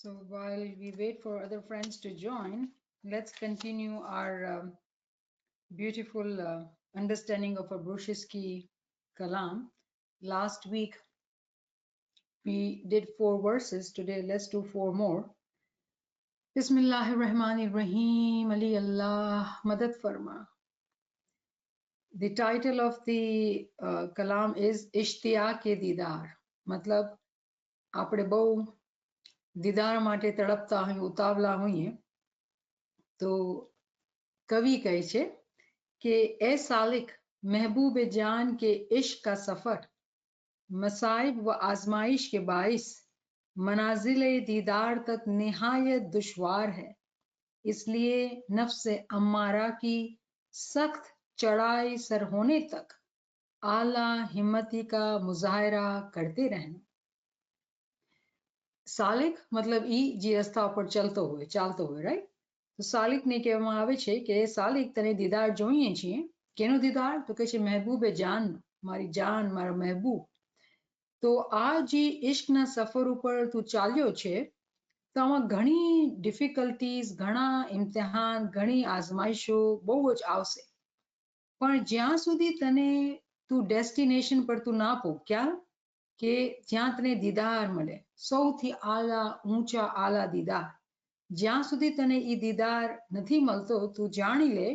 So while we wait for other friends to join, let's continue our beautiful understanding of Abrushesky Kalam. Last week we did 4 verses. Today let's do 4 more. Bismillahir Rahmanir Rahim. Ali Allah Madad Farma. The title of the Kalam is Ishtiyaq-e-Didar. मतलब આપણે બહુ દીદાર માટે તડપતા હોઈએ, ઉતાવળા હોઈએ, તો कवि कहे छे कि ए सालिक महबूब जान के इश्क का सफर मसाइब व आजमाइश के बाइस मनाजिल दीदार तक निहायत दुश्वार है, इसलिए नफ्स अम्मारा की सख्त चढ़ाई सर होने तक आला हिम्मती का मुजाहरा करते रहना. सालिक मतलब ई जे रस्ता पर ચાલતો હોય, રાઈટ? તો સાલિકને કહેવામાં આવે છે કે સાલિક તને દીદાર જોઈએ છીએ. કેનો દીદાર? તો કે છે મહેબૂબે જાન, મારી જાન, મારા મહેબૂબ. તો આ જે ઇશ્કના સફર ઉપર તું ચાલ્યો છે, તો આમાં ઘણી ડિફિકલ્ટીઝ, ઘણા ઇમ્તિહાન, ઘણી આઝમાઈશો બહુ જ આવશે. પણ જ્યાં સુધી તને તું ડેસ્ટિનેશન પર તું ના પહોંચ્યા કે જ્યાં તને દીદાર મળે, સૌથી આલા ઊંચા આલા દીદાર, જ્યાં સુધી તને એ દીદાર નથી મળતો, તું જાણી લે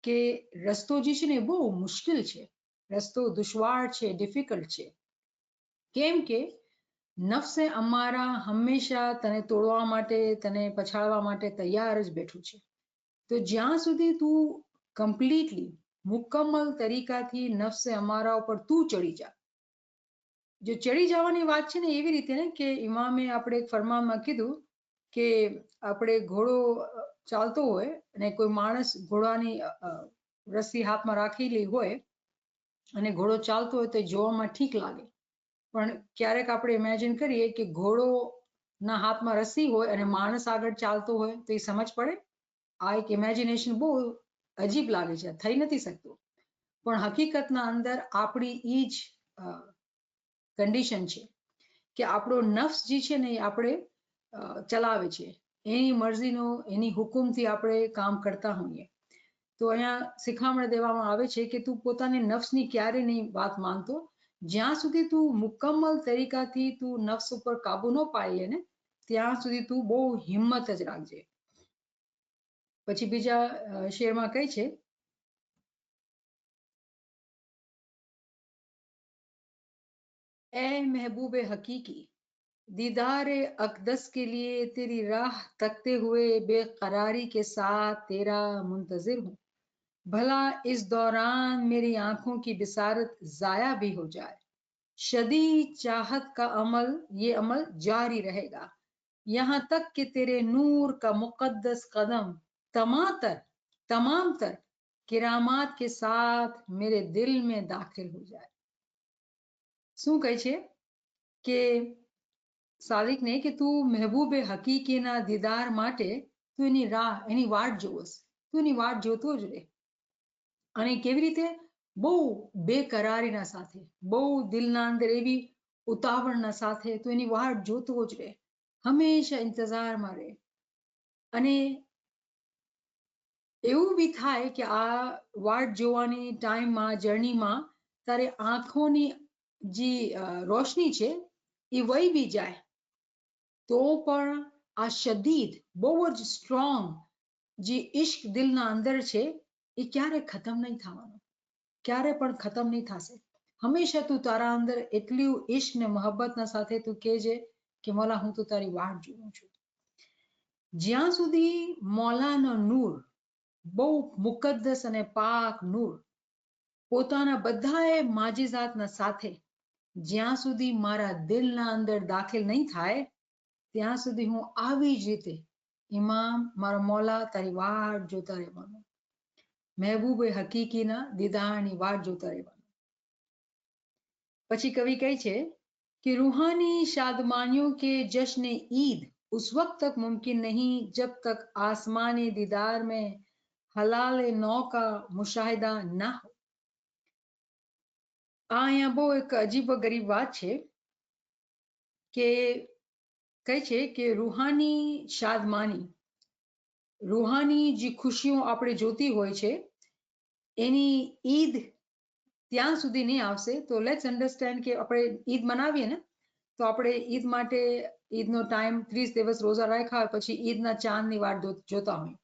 કે રસ્તો જે છે ને બહુ મુશ્કેલ છે, રસ્તો દુશ્વાર છે, ડિફિકલ્ટ છે. કેમ કે નફસે અમારા હંમેશા તને તોડવા માટે, તને પછાડવા માટે તૈયાર જ બેઠું છે. તો જ્યાં સુધી તું કમ્પ્લીટલી મુકમ્મલ તરીકાથી નફસે અમારા ઉપર તું ચડી જા. જો ચડી જવાની વાત છે ને એવી રીતે ને કે ઇમામે આપણે એક ફરમાનમાં કીધું કે આપણે ઘોડો ચાલતો હોય અને કોઈ માણસ ઘોડાની રસ્સી હાથમાં રાખેલી હોય અને ઘોડો ચાલતો હોય તો જોવામાં ઠીક લાગે, પણ ક્યારેક આપણે ઇમેજિન કરીએ કે ઘોડોના હાથમાં રસ્સી હોય અને માણસ આગળ ચાલતો હોય તો એ સમજ પડે? આ એક ઇમેજિનેશન બહુ અજીબ લાગે છે, થઈ નથી શકતું. પણ હકીકતના અંદર આપણી ઈ જ કન્ડિશન છે કે આપણો નફ્સ જે છે ને એ આપણે ચલાવે છે, એની મરજીનો, એની હુકુમથી આપણે કામ કરતા હોઈએ. તો અહીંયા શિખામણ દેવામાં આવે છે કે તું પોતાની નફ્સની ક્યારે નહીં વાત માનતો, જ્યાં સુધી તું મુકમ્મલ તરીકાથી તું નફ્સ ઉપર કાબુ ન પાડી લે ને ત્યાં સુધી તું બહુ હિંમત જ રાખજે. પછી બીજા શેરમાં કહે છે ए महबूब हकीकी, दीदार अकदस के लिए तेरी राह तकते हुए बेकरारी के साथ तेरा मुंतजिर हूँ. भला इस दौरान मेरी आंखों की बिसारत जाया भी हो जाए, शदीद चाहत का अमल, ये अमल जारी रहेगा यहाँ तक कि तेरे नूर का मुकद्दस कदम तमाम तर किरामात के साथ मेरे दिल में दाखिल हो जाए. શું કહે છે કે સાલિકને કે તું મહેબૂબે હકીકીના દીદાર માટે તું એની રાહ, એની વાટ જોવસ, તું એની વાટ જોતો જ રહે. અને કેવી રીતે? બહુ બેકરારીના સાથે, બહુ દિલના અંદર એવી ઉતાવળના સાથે તું એની વાટ જોતો જ રહે, હંમેશા ઇંતજારમાં રહે. અને એવું બી થાય કે આ વાટ જોવાની ટાઈમમાં, જર્નીમાં તારે આંખોની જે રોશની છે એ વહી બી જાય તો પણ આ શદીદ, બહુ જ સ્ટ્રોંગ જે ઇશ્ક દિલના અંદર છે એ ક્યારે ખતમ નહીં થવાનો, ક્યારે પણ ખતમ નહીં થશે. હંમેશા તું તારા અંદર એટલું ઇશ્ક ને મોહબ્બતના સાથે તું કહેજે કે મોલા હું તો તારી વાટ જોઉં છું. જ્યાં સુધી મોલાનો નૂર, બહુ મુકદ્દસ અને પાક નૂર પોતાના બધાએ માજીઝાતના સાથે જ્યાં સુધી મારા દિલના અંદર દાખલ નહીં થાય ત્યાં સુધી હું આવી જ રીતે ઇમામ, મારો મોલા, તારી વાટ જોતા રહેવાનું, મહેબૂબે હકીકીના દીદારની વાટ જોતા રહેવાનું. પછી કવિ કહે છે कि रूहानी शादमानियों के जश्न ईद उस वक्त तक मुमकिन नहीं जब तक आसमानी दीदार में हलाल नौ का मुशाहिदा ना हो. આ અહીંયા બહુ એક અજીબ ગરીબ વાત છે કે કહે છે કે રૂહાની શાદમાની, રૂહાની જે ખુશીઓ આપણે જોતી હોય છે એની ઈદ ત્યાં સુધી નહીં આવશે. તો લેટ્સ અન્ડરસ્ટેન્ડ કે આપણે ઈદ મનાવીએ ને, તો આપણે ઈદ માટે ઈદનો ટાઈમ 30 દિવસ રોજા રાખ્યા હોય પછી ઈદના ચાંદની વાટ જોતા હોય.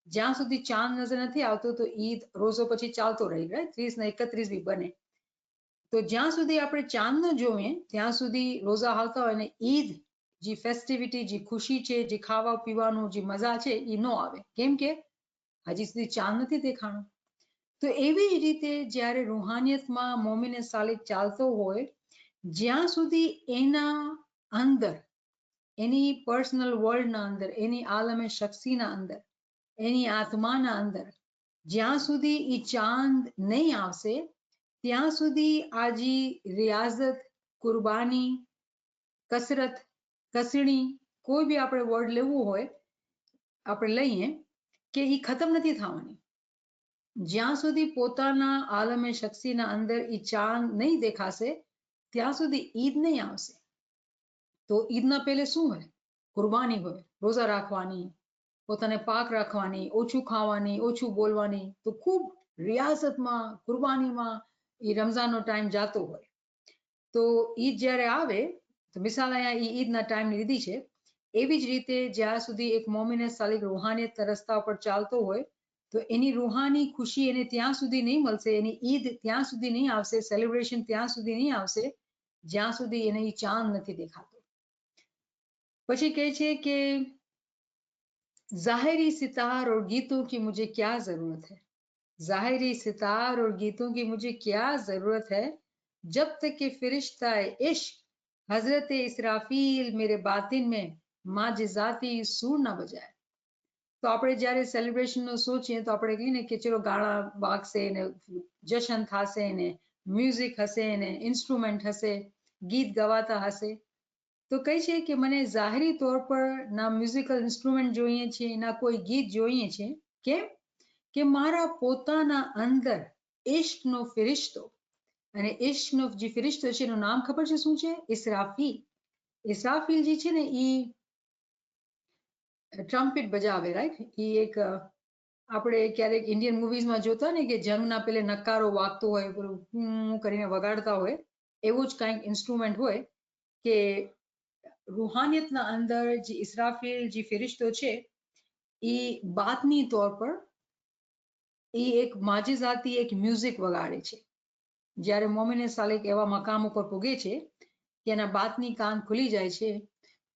જ્યાં સુધી ચાંદ નજર નથી આવતો તો ઈદ રોજો પછી ચાલતો રહી, રાઈટ? 30 ને 31 બી બને. તો જ્યાં સુધી આપણે ચાંદ ન જોઈએ ત્યાં સુધી રોજા હાલતા હોય ને ઈદ જે ફેસ્ટિવિટી, જે ખુશી છે, જે ખાવા પીવાનું જે મજા છે એ ન આવે. કેમ કે હજી સુધી ચાંદ નથી દેખાણો. તો એવી જ રીતે જ્યારે રૂહાનિયતમાં મોમિને સાલિક ચાલતો હોય, જ્યાં સુધી એના અંદર, એની પર્સનલ વર્લ્ડના અંદર, એની આલમે શખ્સીના અંદર, એની આત્માના અંદર જ્યાં સુધી એ ચાંદ નહીં આવશે ત્યાં સુધી આજી રિયાઝત, કુરબાની, કસરત, કસણી, કોઈ બી આપણે વર્ડ લેવું હોય આપણે લઈએ કે એ ખતમ નથી થવાની. જ્યાં સુધી પોતાના આલમે શખ્સીના અંદર એ ચાંદ નહીં દેખાશે ત્યાં સુધી ઈદ નહીં આવશે. તો ઈદના પહેલે શું હોય? કુરબાની હોય, રોજા રાખવાની, પોતાને પાક રાખવાની, ઓછું ખાવાની, ઓછું બોલવાની. તો ખૂબ રિયાસતમાં, કુરબાનીમાં એ રમઝાનનો ટાઈમ જાતો હોય. તો ઈદ જ્યારે આવે તો મિસાલ અહીંયા ઈદના ટાઈમ લીધી છે. એવી જ રીતે જ્યાં સુધી એક મોમિને સાલિક રૂહાનિયત રસ્તા પર ચાલતો હોય તો એની રૂહાની ખુશી એને ત્યાં સુધી નહીં મળશે, એની ઈદ ત્યાં સુધી નહીં આવશે, સેલિબ્રેશન ત્યાં સુધી નહીં આવશે જ્યાં સુધી એને ચાંદ નથી દેખાતો. પછી કહે છે કે ज़ाहिरी सितार और गीतों की मुझे क्या जरूरत है, ज़ाहिरी सितार और गीतों की मुझे क्या जरूरत है, जब तक कि फरिश्ता इश्क हजरत इसराफील मेरे बातिन में माजिजाती सूर ना बजाए. તો આપણે જ્યારે સેલિબ્રેશનનો સોચીએ તો આપણે કહીએ ને કે ચલો ગાણા વાગશે ને જશન થશે ને મ્યુઝિક હશે ને ઇન્સ્ટ્રુમેન્ટ હશે, ગીત ગવાતા હશે. તો કહે છે કે મને જાહેરી તौर પર ના મ્યુઝિકલ ઇન્સ્ટ્રુમેન્ટ જોઈએ છે, ના કોઈ ગીત જોઈએ છે. કેમ? કે મારા પોતાના અંદર ઇશ્કનો ફિરિશ્તો, અને ઇશ્કનો જે ફિરિશ્તો છે એનું નામ ખબર છે શું છે? ઇસરાફીલ. ઇસરાફીલ જે છે ને એ ટ્રમ્પેટ બજાવે, રાઈટ? એ એક આપણે ક્યારેક ઇન્ડિયન મૂવીઝમાં જોતા ને કે જંગના પેલે નકારો વાગતો હોય, પેલું કરીને વગાડતા હોય, એવું જ કંઈક ઇન્સ્ટ્રુમેન્ટ હોય કે રૂહાનિયતના અંદર જે ઇસરાફીલ જે ફિરિશ્તો છે એ બાતની તौर પર એ એક માજિઝાતી એક મ્યુઝિક વગાડે છે. જ્યારે મોમિને સાલિક એવા મકામ ઉપર પૂગે છે કે એના બાતની કાન ખુલી જાય છે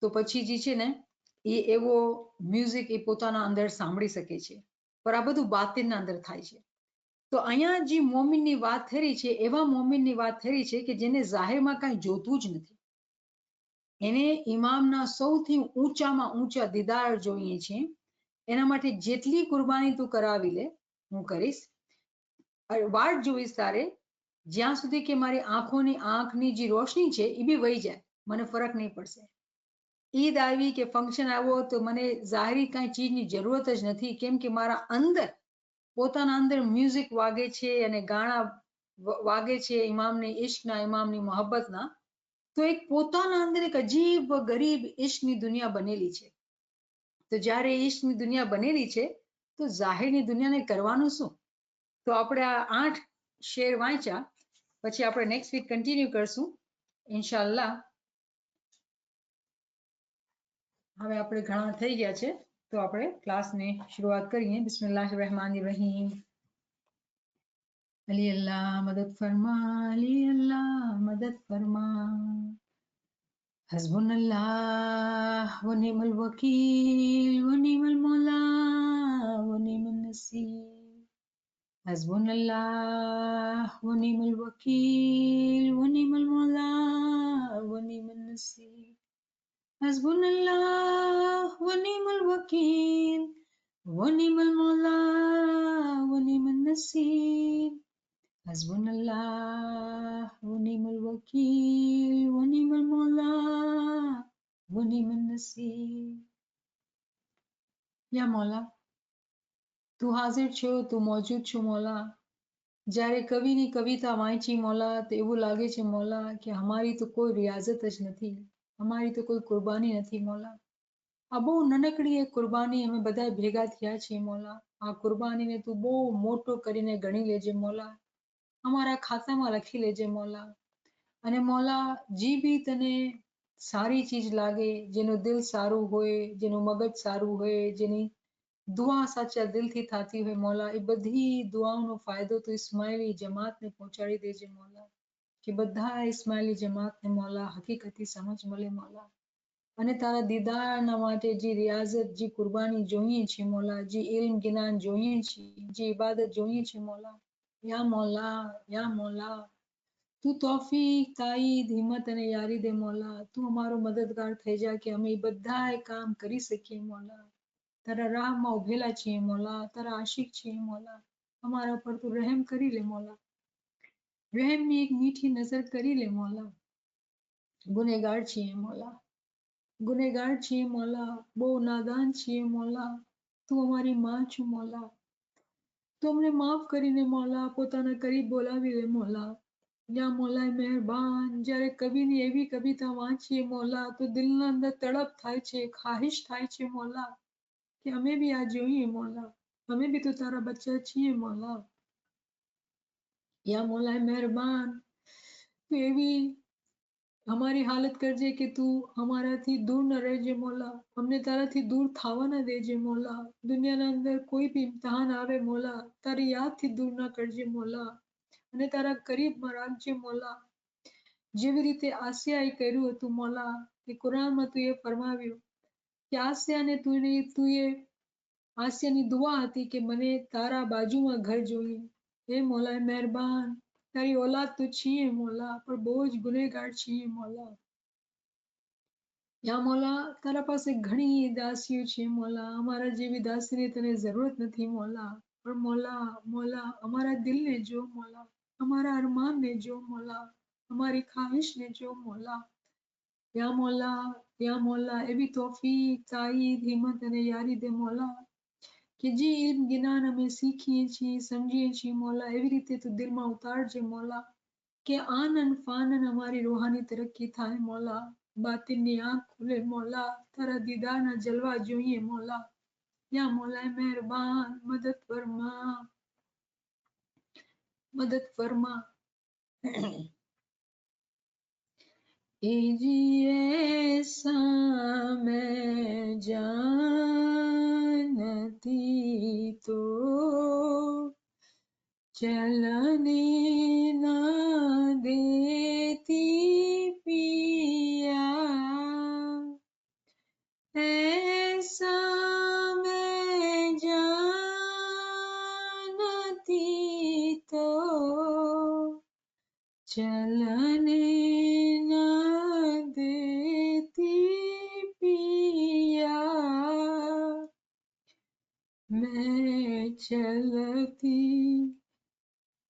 તો પછી જે છે ને એ એવો મ્યુઝિક એ પોતાના અંદર સાંભળી શકે છે. પણ આ બધું બાતિનના અંદર થાય છે. તો અહીંયા જે મોમિનની વાત થઈ રહી છે એવા મોમિનની વાત થઈ રહી છે કે જેને જાહેરમાં કાંઈ જોતું જ નથી. એને ઇમામના સૌથી ઊંચામાં ઊંચા દીદાર જોઈએ છે. એના માટે જેટલી કુરબાની તું કરાવી લે હું કરીશ, વાટ જોઈશ તારે જ્યાં સુધી કે મારી આંખની જે રોશની છે એ બી વહી જાય, મને ફરક નહીં પડશે. ઈદ આવી કે ફંક્શન આવ્યો તો મને જાહેરી કાંઈ ચીજની જરૂરત જ નથી. કેમ કે મારા અંદર પોતાના અંદર મ્યુઝિક વાગે છે અને ગાણા વાગે છે ઇમામની ઇશ્કના, ઇમામની મોહબ્બતના. તો એક પોતાના અંદર એક અજીબ ગરીબ ઇશ્કની દુનિયા બનેલી છે. તો જ્યારે ઇશ્કની દુનિયા બનેલી છે તો જાહેરની દુનિયાને કરવાનું શું? તો આપણે આ 8 શેર વાંચ્યા, પછી આપણે નેક્સ્ટ વીક કન્ટિન્યુ કરશું ઇન્શાઅલ્લાહ. હવે આપણે ઘણા થઈ ગયા છે તો આપણે ક્લાસની શરૂઆત કરીએ. બિસ્મિલ્લાહિર રહેમાનિર રહીમ. અલી અલ્લાહ મદદ ફરમા, અલી અલ્લાહ મદદ ફરમા. હસ્બુનલ્લાહ વ નિઅમલ વકીલ વ નિઅમલ મૌલા વ નિઅમન નસીર. હસ્બુનલ્લાહ વ નિઅમલ વકીલ વ નિઅમલ મૌલા વ નિઅમન નસીર. હસ્બુનલ્લાહ વ નિઅમલ વકીલ વ નિઅમલ મૌલા વ નિઅમન નસીર. હસ્બુનલ્લાહ વ નિઅમલ વકીલ વ નિઅમલ મૌલા વ નિઅમન નસીર. યા મૌલા, તું હાજર છો, તું મોજૂદ છો મૌલા. જ્યારે કવિની કવિતા વાંચી મૌલા તો એવું લાગે છે મૌલા કે અમારી તો કોઈ રિયાઝત જ નથી. અમારી તો કોઈ કુરબાની નથી મોલા. આ બહુ નાનકડી એક કુરબાની અમે બધા ભેગા થયા છીએ મોલા. આ કુરબાનીને તું બહુ મોટો કરીને ગણી લેજે મોલા. અમારા ખાતામાં લખી લેજે મોલા. અને મોલા જે બી તને સારી ચીજ લાગે, જેનું દિલ સારું હોય, જેનું મગજ સારું હોય, જેની દુઆ સાચા દિલથી થતી હોય મોલા, એ બધી દુઆઓનો ફાયદો તું ઇસ્માઇલી જમાતને પહોંચાડી દેજે મોલા. કે બધા ઇસ્માઇલી જમાતને મોલા હકીકતી સમજ મળે મોલા. અને તારા દીદારના માટે જે રિયાઝત, જે કુરબાની જોઈએ છે મોલા, જે ઇલ્મ જ્ઞાન જોઈએ છે, જે ઇબાદત જોઈએ છે મોલા, યા મોલા, યા મોલા, તું તોફીક, તાઈદ, હિંમત અને યારી દે મોલા. તું અમારો મદદગાર થઈ જા કે અમે બધાય કામ કરી શકીએ મોલા. તારા રાહમાં ઉભેલા છીએ મોલા, તારા આશિક છીએ મોલા. અમારા પર તું રહેમ કરી લે મોલા. રહેમની એક મીઠી નજર કરી લે મોલા. ગુનેગાર છીએ મોલા, ગુનેગાર છીએ મોલા, બહુ નાદાન છીએ મોલા. તું અમારી માં છું મોલા. તું અમને માફ કરીને મોલા પોતાના કરીબ બોલાવી લે મોલા. યા મોલા મહેરબાન, જ્યારે કવિની એવી કવિતા વાંચીએ મોલા તો દિલના અંદર તડપ થાય છે, ખાહિશ થાય છે મોલા, કે અમે બી આ જોઈએ મોલા. અમે બી તો તારા બચ્ચા છીએ મોલા. યા મોલા મહેરબાન, તું એવી અમારી હાલત કરજે કે તું અમારાથી દૂર ન રહેજે મોલા. અમને તારાથી દૂર થવા ન દેજે મોલા. દુનિયાના અંદર કોઈ બી ઇમ્તિહાન આવે મોલા, તારી યાદથી દૂર ના કરજે મોલા. અને તારા કરીબમાં રાખજે મોલા. જેવી રીતે આસિયાએ કર્યું હતું મોલા, કે કુરાનમાં તું એ ફરમાવ્યું કે આસિયાની દુઆ હતી કે મને તારા બાજુમાં ઘર જોઈએ. હે મોલા મહેરબાન, તારી औलाद તો છીએ મોલા, પણ બહુ જ ગુનેગાર છીએ મોલા. યા મોલા, તારા પાસે ઘણી દાસીઓ છે મોલા. અમારા જેવી દાસીની તને જરૂરત નથી મોલા. પણ મોલા, મોલા, અમારા દિલને જો મોલા, અમારા અરમાનને જો મોલા, અમારી ખાહિશને જો મોલા. યા મોલા, યા મોલા, એવી તોફીક, તાઈદ, હિંમત અને યારી દે મોલા, કે જે ઇલ્મ જ્ઞાન અમે શીખીએ છીએ, સમજીએ છીએ મોલા, એવી રીતે તું દિલમાં ઉતારજે મોલા, કે આનન ફાનન અમારી રૂહાની તરક્કી થાય મોલા. બાતિનની આંખ ખુલે મોલા, તારા દીદારના જલવા જોઈએ મોલા. યા મોલા મહેરબાન, મદદ ફરમા, મદદ ફરમા. ऐसा मैं जानती तो चलने ना देती पिया, ऐसा मैं जानती तो चलने ना देती पिया, मैं चलती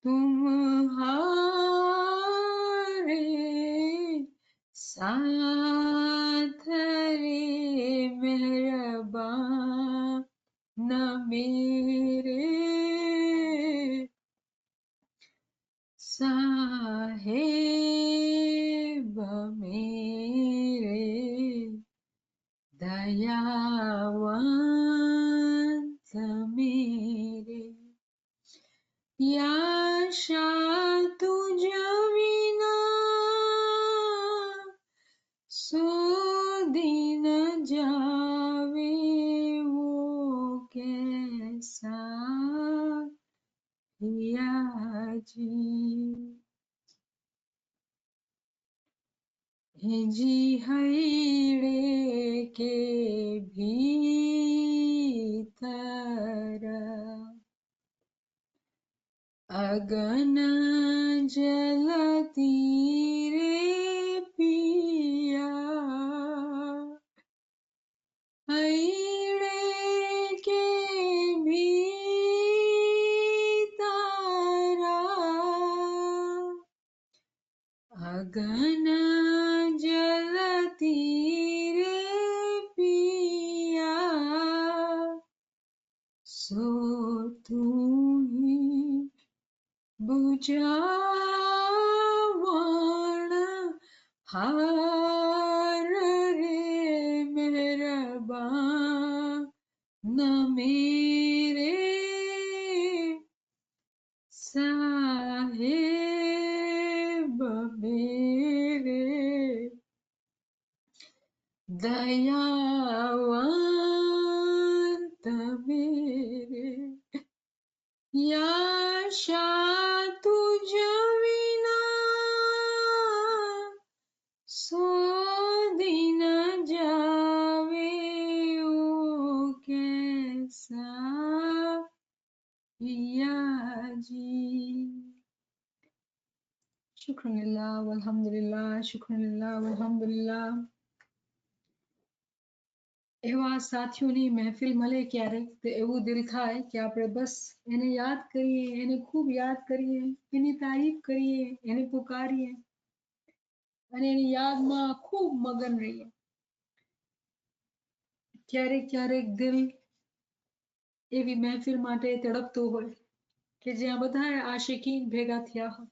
तुम्हारे साथ रे मेहरबान न मेरे साहेब मेरे दयावंत मेरे. याशा तुझ विना सो दिन जावे वो कैसा યાજી. જી હૈડે કે ભીતર અગન જલતી રે પિયા, હૈડે કે ભીતરા અગન જલતી રે પિયા, સો તું હી બુઝાવણ હાર मेरे साहिब मेरे दयावंत मेरे याशा तुझ विना सो दिन जावे ओ कैसा पिया जी। શુક્રનિલ્લાહ વલ્હમ્દુલિલ્લાહ શુક્રનિલ્લાહ વલ્હમ્દુલિલ્લાહ. એવા સાથીઓની મહેફિલ મળે ક્યારેક તો એવું દિલ થાય કે આપણે બસ એને યાદ કરીએ, એને ખૂબ યાદ કરીએ, એની તારીફ કરીએ, એને પુકારીએ અને એની યાદમાં ખૂબ મગન રહીએ. ક્યારેક ક્યારેક દિલ એવી મહેફિલ માટે તડપતો હોય કે જ્યાં બધા આશિકીન ભેગા થયા હોય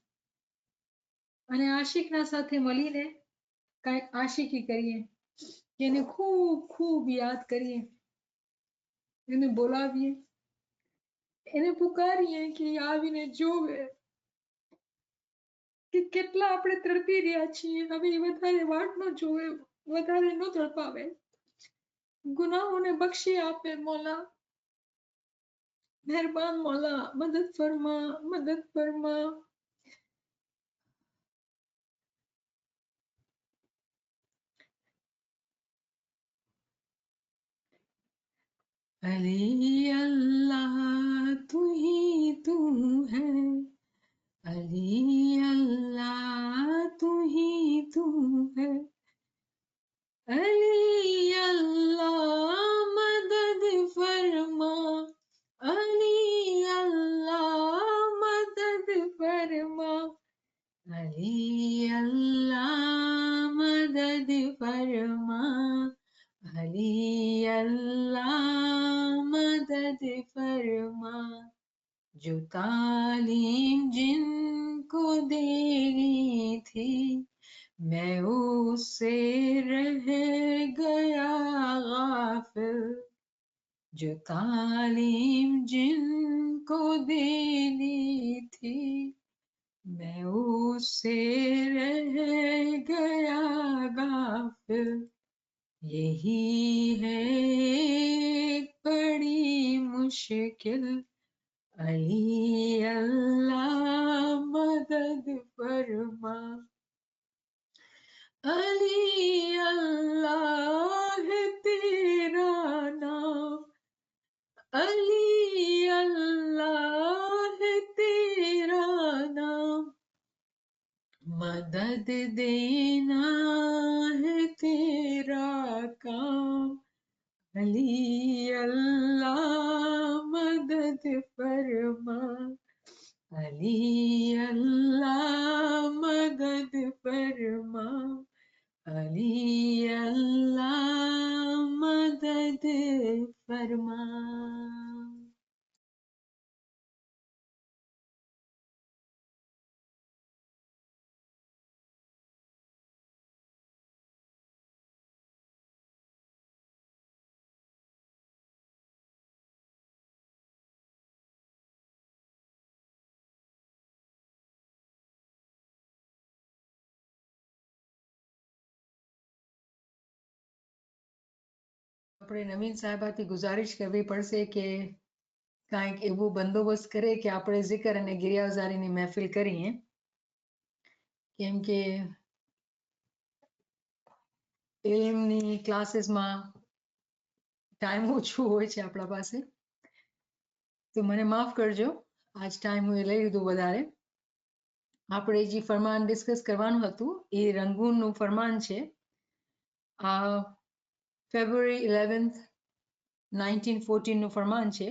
અને આશિકના સાથે મળીને કાંઈક આશિકી કરીએ, એને ખૂબ ખૂબ યાદ કરીએ, એને બોલાવીએ, એને પુકારીએ કે આવીને જોવે કે કેટલા આપણે તડપી રહ્યા છીએ. હવે એ વધારે વાટ ન જોવે, વધારે ન તડપાવે, ગુનાહોને બક્ષી આપે. મોલા મહેરબાન, મોલા મદદ ફરમા, મદદ ફરમા. अली अल्लाह तू ही तू है, अली अल्लाह तू ही तू है, अली अल्लाह मदद फरमा, अली अल्लाह मदद फरमा, अली अल्लाह मदद फरमा, अली अल्लाह मदद फरमा. जो तालीम जिनको देनी थी मैं उससे रह गया गाफिल, जो तालीम जिनको देनी थी मैं उससे रह गया गाफिल. यही है एक बड़ी मुश्किल, अली अल्लाह मदद फरमा, अली अल्लाह है तेरा नाम, अली अल्लाह है तेरा नाम, मदद देना है तेरा काम, अली अल्लाह मदद फरमा, अली अल्लाह मदद फरमा, अली अल्लाह मदद फरमा. આપણે નવીન સાહેબાથી ગુજારિશ કરવી પડશે કે કાંઈક એવું બંદોબસ્ત કરે કે આપણે zikr અને ગિરિયાવઝારીની મહેફિલ કરીએ, કેમ કે ઇલ્મની ક્લાસીસમાં ટાઈમ ઓછું હોય છે આપણા પાસે, તો મને માફ કરજો, આજ ટાઈમ હું લઈ લીધું વધારે. આપણે જે ફરમાન ડિસ્કસ કરવાનું હતું એ રંગૂનનું ફરમાન છે. આ ફેબ્રુઆરી 11th 1914 નું ફરમાન છે.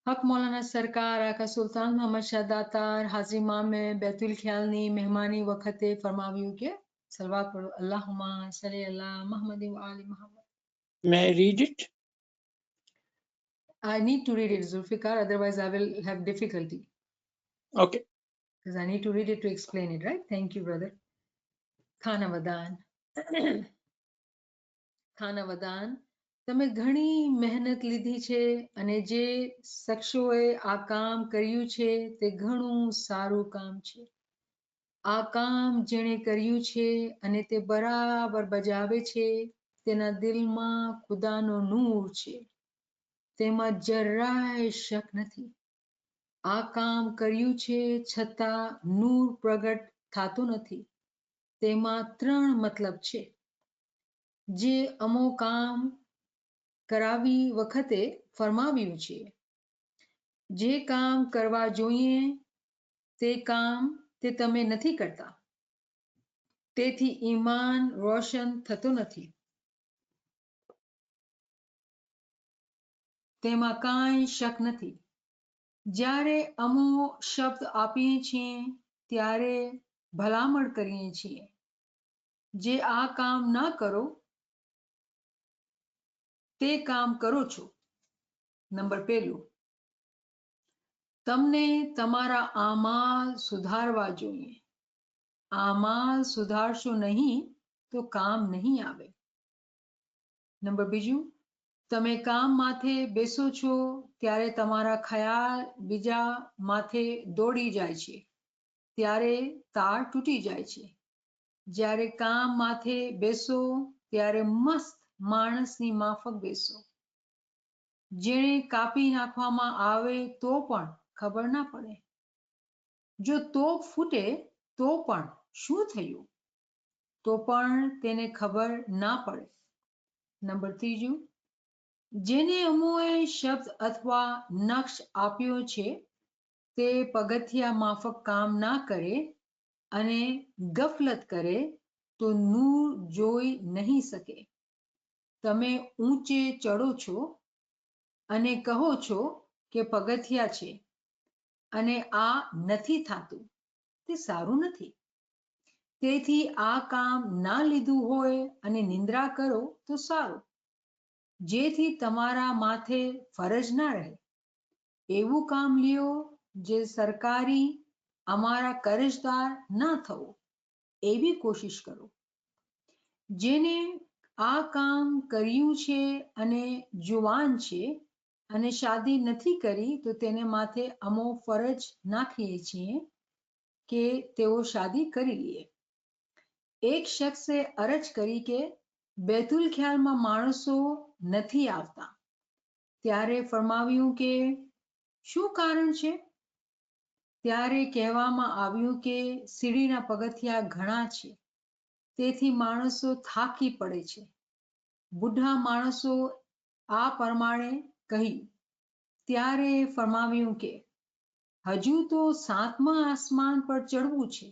હક મૌલાના સરકાર આકા સુલતાન મોહમ્મદ શાહ દાતાર હાજી ઇમામે બેતુલ ખ્યાલની મહેમાની વખતે ફરમાવ્યું કે સલવાત પઢો, અલ્લાહુમ્મા સલ્લી અલા મુહમ્મદ વ આલી Muhammad. May I read it? I need to read it, Zulfikar, otherwise I will have difficulty. Okay. Because I need to read it to explain it, right? Thank you, brother. Khana Vadan. Khana Vadan. તમે ઘણી મહેનત લીધી છે અને જે શખ્સોએ આ કામ કર્યું છે તે ઘણું સારું કામ છે. આ કામ જેણે કર્યું છે અને તે બરાબર બજાવે છે તેના દિલમાં ખુદાનો નૂર છે. તેમાં જરાય શક નથી. આ કામ કર્યું છે છતાં નૂર પ્રગટ થતું નથી. તેમાં 3 મતલબ છે. જે અમો કામ કરાવી વખતે ફરમાવ્યું છે. જે કામ કરવા જોઈએ તે કામ તે તમે નથી કરતા. તેથી ઈમાન રોશન થતું નથી. તેમાં કાંઈ શક નથી. જ્યારે અમો શબ્દ આપીએ છીએ ત્યારે ભલામણ કરીએ છીએ. જે આ કામ ના કરો તે કામ કરો છો. નંબર 1, તમને તમારા આમાલ સુધારવા જોઈએ. આમાલ સુધારશો નહીં તો કામ નહીં આવે. નંબર 2, તમે કામ માથે બેસો છો ત્યારે તમારા ખ્યાલ બીજા માથે દોડી જાય છે. ત્યારે તાર તૂટી જાય છે. જ્યારે કામ માથે બેસો ત્યારે મસ્ત માણસની માફક બેસો. જેણે કાપી નાખવામાં આવે તો પણ ખબર ના પડે. જો તોપ ફૂટે તો પણ શું થયું તો પણ તેને ખબર ના પડે. નંબર 3, જેને અમોએ શબ્દ અથવા નક્ષ આપ્યો છે તે પગથિયા માફક કામ ના કરે અને ગફલત કરે તો નૂર જોઈ નહીં શકે. તમે ઊંચે ચડો છો અને કહો છો કે પગથિયા છે અને આ નથી થતું. તે સારું નથી. તેથી આ કામ ના લીધું હોય અને નિંદ્રા કરો તો સારું, જેથી તમારા માથે ફરજ ના રહે. એવું કામ લ્યો જે સરકારી, અમારા કરજદાર ના થવો એવી કોશિશ કરો. જેને આ કામ કર્યું છે અને જુવાન છે અને શાદી નથી કરી તો તેને માથે અમો ફરજ નાખીએ છીએ કે તેઓ શાદી કરી લે. એક શખ્સે અરજ કરી કે બેતુલ ખ્યાલમાં માણસો નથી આવતા. ત્યારે ફરમાવ્યું કે શું કારણ છે? ત્યારે કહેવામાં આવ્યું કે સીડીના પગથિયા ઘણા છે તેથી માણસો થાકી પડે છે. બુઢા માણસો આ પ્રમાણે કહ્યું. ત્યારે ફરમાવ્યું કે હજુ તો 7મા આસમાન પર ચડવું છે.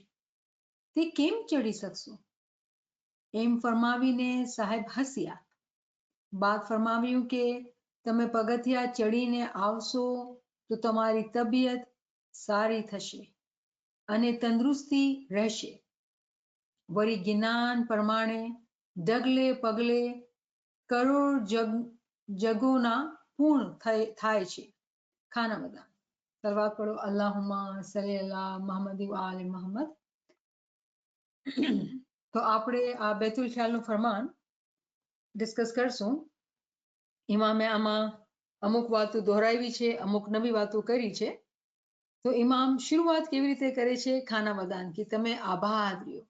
તે કેમ ચડી શકશો? એમ ફરમાવીને સાહેબ હસ્યા. બાદ ફરમાવ્યું કે તમે પગથિયા ચડીને આવશો તો તમારી તબિયત સારી થશે અને તંદુરસ્તી રહેશે. વળી જ્ઞાન પ્રમાણે ડગલે પગલે કરોડ જગોના પૂર્ણ થાય છે. ખાના બદાન. સલવાત પઢો. અલ્લાહુમ્મા સલ્લી અલા મુહમ્મદ વ આલે મુહમ્મદ. તો આપણે આ બેતુલ ખ્યાલનું ફરમાન ડિસ્કસ કરશું. ઇમામે આમાં અમુક વાતો દોહરાવી છે, અમુક નવી વાતો કરી છે. તો ઇમામ શરૂઆત કેવી રીતે કરે છે? ખાના બદાન કે તમે આબાદ રહ્યો.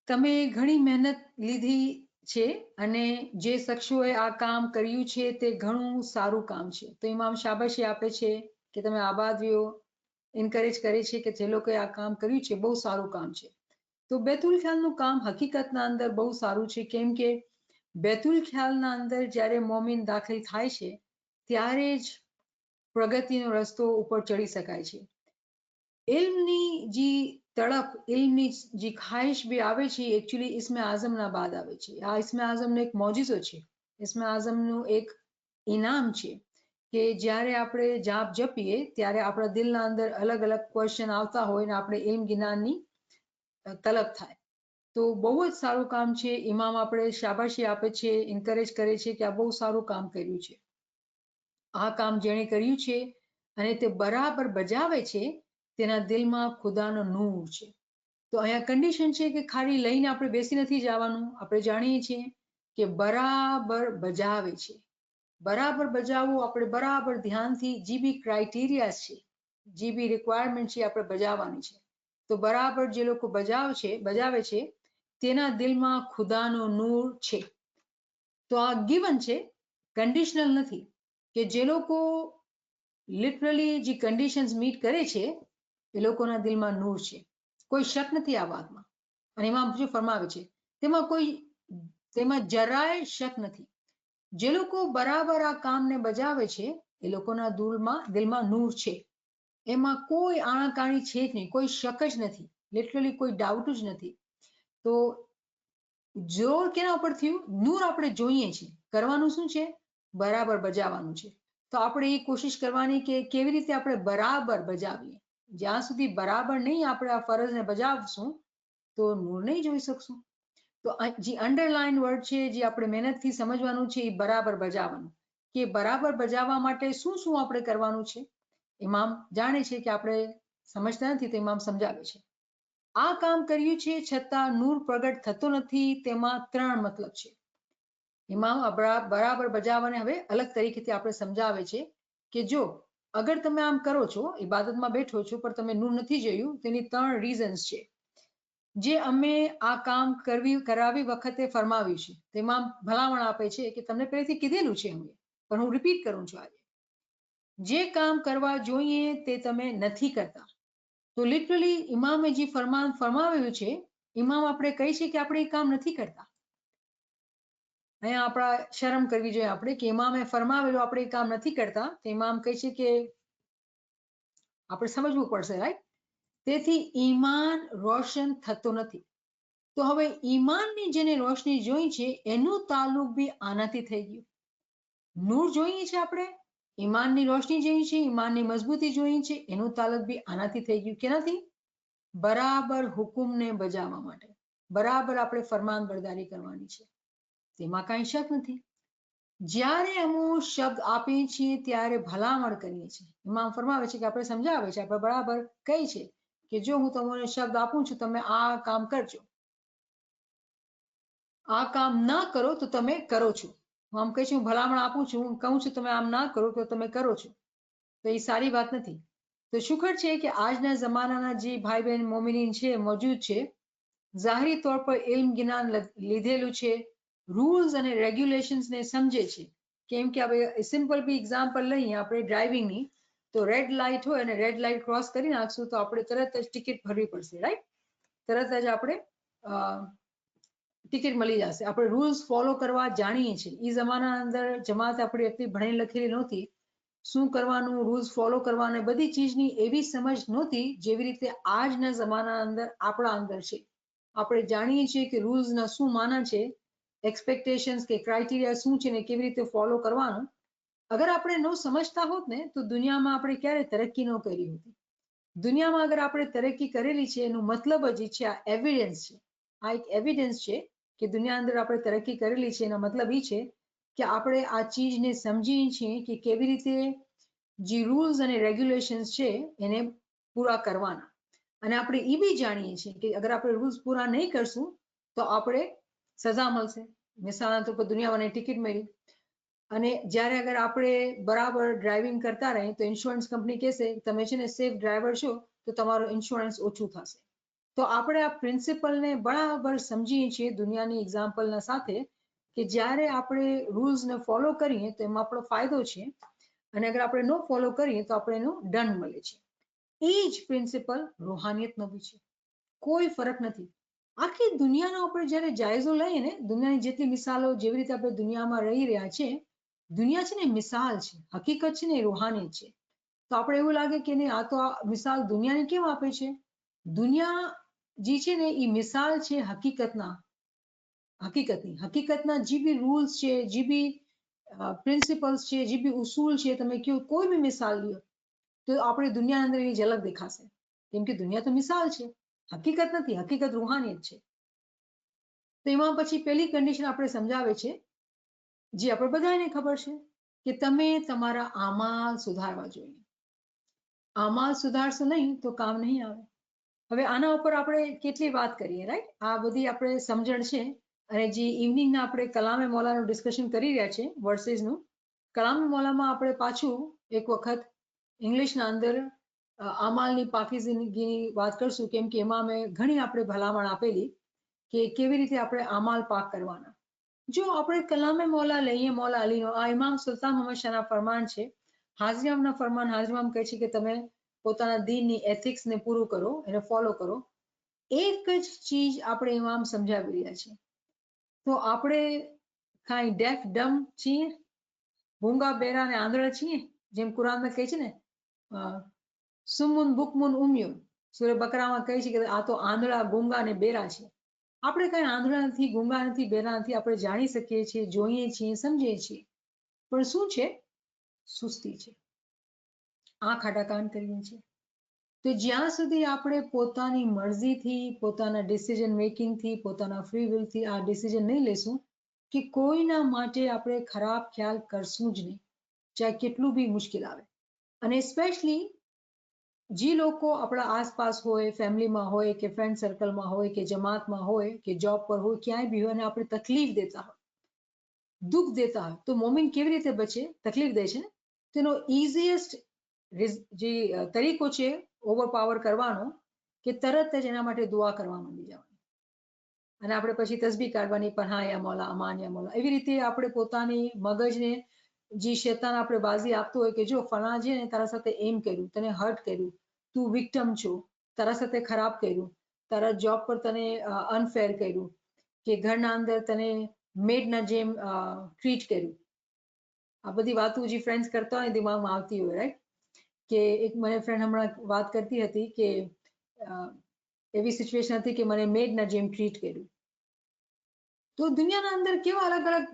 તમે ઘણી મહેનત લીધી છે અને જે શખ્સોએ આ કામ કર્યું છે તે ઘણું સારું કામ છે. તો ઇમામ શાબાશી આપે છે કે તમે આબાદ રહ્યો, એન્કરેજ કરે છે કે જે લોકોએ આ કામ કર્યું છે બહુ સારું કામ છે. તો બેતુલ ખ્યાલનું કામ હકીકતના અંદર બહુ સારું છે, કેમ કે બેતુલ ખ્યાલના અંદર જ્યારે મોમિન દાખલ થાય છે ત્યારે જ પ્રગતિનો રસ્તો ઉપર ચડી શકાય છે. ઇલ્મની જે તડપ, ઇલ્મની જે ખ્વાહિશ બી આવે છે એકચ્યુઅલી ઇસ્મે આઝમના બાદ આવે છે. આ ઇસ્મે આઝમનો એક મોજીઝો છે. ઇસ્મે આઝમનું એક ઇનામ છે કે જ્યારે આપણે જાપ જપીએ ત્યારે આપણા દિલના અંદર અલગ અલગ ક્વેશ્ચન આવતા હોય ને આપણે ઇલ્મ જ્ઞાનની તલબ થાય. તો બહુ જ સારું કામ છે. ઇમામ આપણે શાબાશી આપે છે, એન્કરેજ કરે છે કે આ બહુ સારું કામ કર્યું છે. આ કામ જેણે કર્યું છે અને તે બરાબર બજાવે છે તેના દિલમાં ખુદાનો નૂર છે. તો અહીંયા કન્ડિશન છે કે ખાલી લઈને આપણે બેસી નથી જવાનું. આપણે જાણીએ છીએ કે બરાબર બજાવે છે. બરાબર બજાવવું, આપણે બરાબર ધ્યાનથી જે બી ક્રાઇટેરિયા છે, જે બી રિક્વાયરમેન્ટ છે આપણે બજાવવાની છે. તો બરાબર જે લોકો બજાવે છે તેના દિલમાં ખુદાનો નૂર છે. તો આ ગિવન છે, કન્ડિશનલ નથી. કે જે લોકો લિટરલી જે કન્ડિશન્સ મીટ કરે છે એ લોકોના દિલમાં નૂર છે. કોઈ શક નથી આ વાતમાં. અને એમાં શું ફરમાવે છે તેમાં જરાય શક નથી. જે લોકો બરાબર આ કામને બજાવે છે એ લોકોના દિલમાં નૂર છે. એમાં કોઈ આણાકાણી છે જ નહીં, કોઈ શક જ નથી, લિટરલી કોઈ ડાઉટ જ નથી. તો જોર કેના ઉપર થયું? નૂર આપણે જોઈએ છે. કરવાનું શું છે? બરાબર બજાવવાનું છે. તો આપણે એ કોશિશ કરવાની કે કેવી રીતે આપણે બરાબર બજાવીએ. જ્યાં સુધી બરાબર નહીં આપણે આ ફરજને બજાવશું તો નૂર નહીં જોઈ શકશું. તો જે અંડરલાઈન વર્ડ છે, જે આપણે મહેનતથી સમજવાનું છે, એ બરાબર બજાવવાનું. કે બરાબર બજાવવા માટે શું શું આપણે કરવાનું છે. ઇમામ જાણે છે કે આપણે સમજતા નથી, તો ઇમામ સમજાવે છે. આ કામ કર્યું છે છતાં નૂર પ્રગટ થતો નથી, તેમાં 3 મતલબ છે. ઇમામ બરાબર બજાવવાને હવે અલગ તરીકેથી આપણે સમજાવે છે કે જો અગર તમે આમ કરો છો, ઇબાદતમાં બેઠો છો, પણ તમે નૂર નથી જોયું, તેની 3 રીઝન્સ છે જે અમે આ કામ કરાવી વખતે ફરમાવ્યું છે. તેમાં ભલામણ આપે છે કે તમને પહેલેથી કીધેલું છે અમે, પણ હું રિપીટ કરું છું આજે. જે કામ કરવા જોઈએ તે તમે નથી કરતા. તો લિટરલી ઇમામે જે ફરમાવ્યું છે, ઇમામ આપણે કહી છે કે આપણે એ કામ નથી કરતા. અહીંયા આપણા શરમ કરવી જોઈએ આપણે કે ઇમામે ફરમાવેલું આપણે એ કામ નથી કરતા. તો ઇમામ કહે છે કે આપણે સમજવું પડશે, રાઈટ? તેથી ઈમાન રોશન થતો નથી. તો હવે ઈમાનની જેને રોશની જોઈ છે એનું તાલ્લુક બી આનાથી થઈ ગયું. નૂર જોઈએ છે આપણે, ઈમાનની રોશની જોઈ છે, ઈમાનની મજબૂતી જોઈ છે, એનું તાલ્લુક બી આનાથી થઈ ગયું. કેનાથી? બરાબર હુકુમને બજાવવા માટે. બરાબર આપણે ફરમાનબરદારી કરવાની છે. તેમાં કાંઈ શક નથી. જ્યારે અમુ શબ્દ આપીએ છીએ ત્યારે ભલામણ કરીએ છીએ. ઇમામ ફરમાવે છે કે આપણે સમજાવે છે, આપણે બરાબર કહી છે કે જો હું તમને શબ્દ આપું છું, તમે આ કામ કરજો, આ કામ ના કરો તો તમે કરો છો. હું આમ કહી છું, હું ભલામણ આપું છું, હું કહું છું તમે આમ ના કરો તો તમે કરો છો, તો એ સારી વાત નથી. તો શુક્ર છે કે આજના જમાનાના જે ભાઈ બહેન મોમિનીન છે, મોજૂદ છે, જાહેરી તौर પર ઇલ્મ જ્ઞાન લીધેલું છે, રૂલ્સ અને રેગ્યુલેશન્સને સમજે છે. કેમ કે હવે સિમ્પલ બી એક્ઝામ્પલ લઈએ આપણે ડ્રાઇવિંગની, તો રેડ લાઇટ હોય અને રેડ લાઇટ ક્રોસ કરી નાખશું તો આપણે તરત જ ટિકિટ ભરવી પડશે, રાઈટ? તરત જ આપણે ટિકિટ મળી જશે. આપણે રૂલ્સ ફોલો કરવા જાણીએ છીએ. એ જમાના અંદર જમાત આપણી એટલી ભણેલી લખેલી નહોતી. શું કરવાનું, રૂલ્સ ફોલો કરવાના, બધી ચીજની એવી સમજ નહોતી જેવી રીતે આજના જમાના અંદર આપણા અંદર છે. આપણે જાણીએ છીએ કે રૂલ્સના શું માના છે, એક્સપેક્ટેશન્સ કે ક્રાઇટેરિયા શું છે ને કેવી રીતે ફોલો કરવાનું. અગર આપણે ન સમજતા હોત ને તો દુનિયામાં આપણે ક્યારે તરક્કી ન કરી હોતી. દુનિયામાં અગર આપણે તરક્કી કરેલી છે એનો મતલબ જ છે આ એવિડન્સ છે. આ એક એવિડન્સ છે કે દુનિયા અંદર આપણે તરક્કી કરેલી છે. એનો મતલબ એ છે કે આપણે આ ચીજને સમજીએ છીએ કે કેવી રીતે જે રૂલ્સ અને રેગ્યુલેશન્સ છે એને પૂરા કરવાના. અને આપણે એ બી જાણીએ છીએ કે અગર આપણે રૂલ્સ પૂરા નહીં કરશું તો આપણે સજા મળશે. મિસાલ તો દુનિયામાં ટિકિટ મળી. અને જ્યારે અગર આપણે બરાબર ડ્રાઇવિંગ કરતા રહીએ તો ઇન્સ્યોરન્સ કંપની કહેશે તમે છે ને સેફ ડ્રાઈવર છો તો તમારું ઇન્સ્યોરન્સ ઓછું થશે. તો આપણે આ પ્રિન્સિપલને બરાબર સમજીએ છીએ દુનિયાની એક્ઝામ્પલના સાથે કે જ્યારે આપણે રૂલ્સને ફોલો કરીએ તો એમાં આપણો ફાયદો છે, અને અગર આપણે ન ફોલો કરીએ તો આપણે એનું દંડ મળે છે. એ જ પ્રિન્સિપલ રૂહાનિયતનો બી છે. કોઈ ફરક નથી. આખી દુનિયાનો આપણે જ્યારે જાયઝો લઈએ ને, દુનિયાની જેટલી મિસાલો, જેવી રીતે આપણે દુનિયામાં રહી રહ્યા છે, દુનિયા છે ને મિસાલ છે, હકીકત છે ને રૂહાનિયત છે. તો આપણે એવું લાગે કે નહીં, આ તો આ મિસાલ દુનિયાની કેમ આપે છે? દુનિયા જે છે ને એ મિસાલ છે હકીકતના જે બી રૂલ્સ છે, જે બી પ્રિન્સિપલ્સ છે, જે બી ઉસૂલ છે, તમે કયો કોઈ બી મિસાલ લ્યો તો આપણે દુનિયા અંદર એની ઝલક દેખાશે. કેમ કે દુનિયા તો મિસાલ છે, હકીકત નથી. હકીકત રૂહાનિયત છે. તો એમાં પછી પહેલી કન્ડિશન આપણે સમજાવે છે, જે આપણે બધાને ખબર છે કે તમે તમારા આમાલ સુધારવા જોઈએ. આમાં સુધારશો નહીં તો કામ નહીં આવે. હવે આના ઉપર આપણે કેટલી વાત કરીએ, રાઈટ? આ બધી આપણે સમજણ છે. અને જે ઇવનિંગના આપણે કલામે મૌલાનું ડિસ્કશન કરી રહ્યા છે વર્સિસનું, કલામે મૌલામાં આપણે પાછું એક વખત ઇંગ્લિશના અંદર અમાલની પાકીઝગીની વાત કરશું, કેમ કે એમાં મેં ઘણી આપણે ભલામણ આપેલી કે કેવી રીતે આપણે અમાલ પાક કરવાના. જો આપણે કલામે મૌલા લઈએ, મૌલા અલીનો, આ ઇમામ સુલતાન મોહમ્મદ શાહના ફરમાન છે. હાજરીમામના ફરમાન, હાજરીમામ કહે છે કે તમે પોતાના દીનની એથિક્સને પૂરું કરો, એને ફોલો કરો. એક જ ચીજ આપણે ઇમામ સમજાવી રહ્યા છે. તો આપણે કાંઈ ડેફ ડમ છીએ, ગૂંગા બેરા અને આંધળા છીએ? જેમ કુરાનમાં કહે છે ને, સુમુન બુકમુન ઉમ્યુન, સૂરે બકરામાં કહે છે કે આ તો આંધળા, ગૂંગા અને બેરા છે. આપણે કઈ આંધળા નથી, ગૂંગા નથી, બેરા નથી. આપણે જાણી શકીએ છીએ, જોઈએ છીએ, સમજીએ છીએ. પણ શું છે? સુસ્તી છે, આંખ આડા કાન કરીએ છીએ. તો જ્યાં સુધી આપણે પોતાની મરજીથી, પોતાના ડિસિઝન મેકિંગથી, પોતાના ફ્રી વિલથી આ ડિસિઝન નહીં લેશું કે કોઈના માટે આપણે ખરાબ ખ્યાલ કરશું જ નહીં, ચાહે કેટલું બી મુશ્કેલ આવે. અને સ્પેશલી જે લોકો આપણા આસપાસ હોય, ફેમિલીમાં હોય કે ફ્રેન્ડ સર્કલમાં હોય કે જમાતમાં હોય કે જોબ પર હોય, ક્યાંય બી હોય અને આપણે તકલીફ દેતા હોય, દુઃખ દેતા હોય, તો મોમિન કેવી રીતે બચે? તકલીફ દે છે ને, તેનો ઇઝીએસ્ટ જે તરીકો છે ઓવરપાવર કરવાનો કે તરત જ એના માટે દુઆ કરવા માંડી જવાની. અને આપણે પછી તસબી કાઢવાની, પણ હા યા મૌલા, અમાન યા મૌલા. એવી રીતે આપણે પોતાની મગજને જે શેતાન આપણે બાજી આપતો હોય કે જો ફલા છે ને તારા સાથે એમ કર્યું, તને હર્ટ કર્યું, તું વિક્ટમ છો, તારા સાથે ખરાબ કર્યું, તારા જોબ પર તને અનફેર કર્યું, કે ઘરના અંદર તને મેડના જેમ ટ્રીટ કર્યું. આ બધી વાતો જે ફ્રેન્ડ્સ કરતા હોય દિમાગમાં આવતી હોય, રાઈટ? કે એક મને ફ્રેન્ડ હમણાં વાત કરતી હતી કે એવી સિચ્યુએશન હતી કે મને મેડના જેમ ટ્રીટ કર્યું. તો દુનિયાના અંદર કેવા અલગ અલગ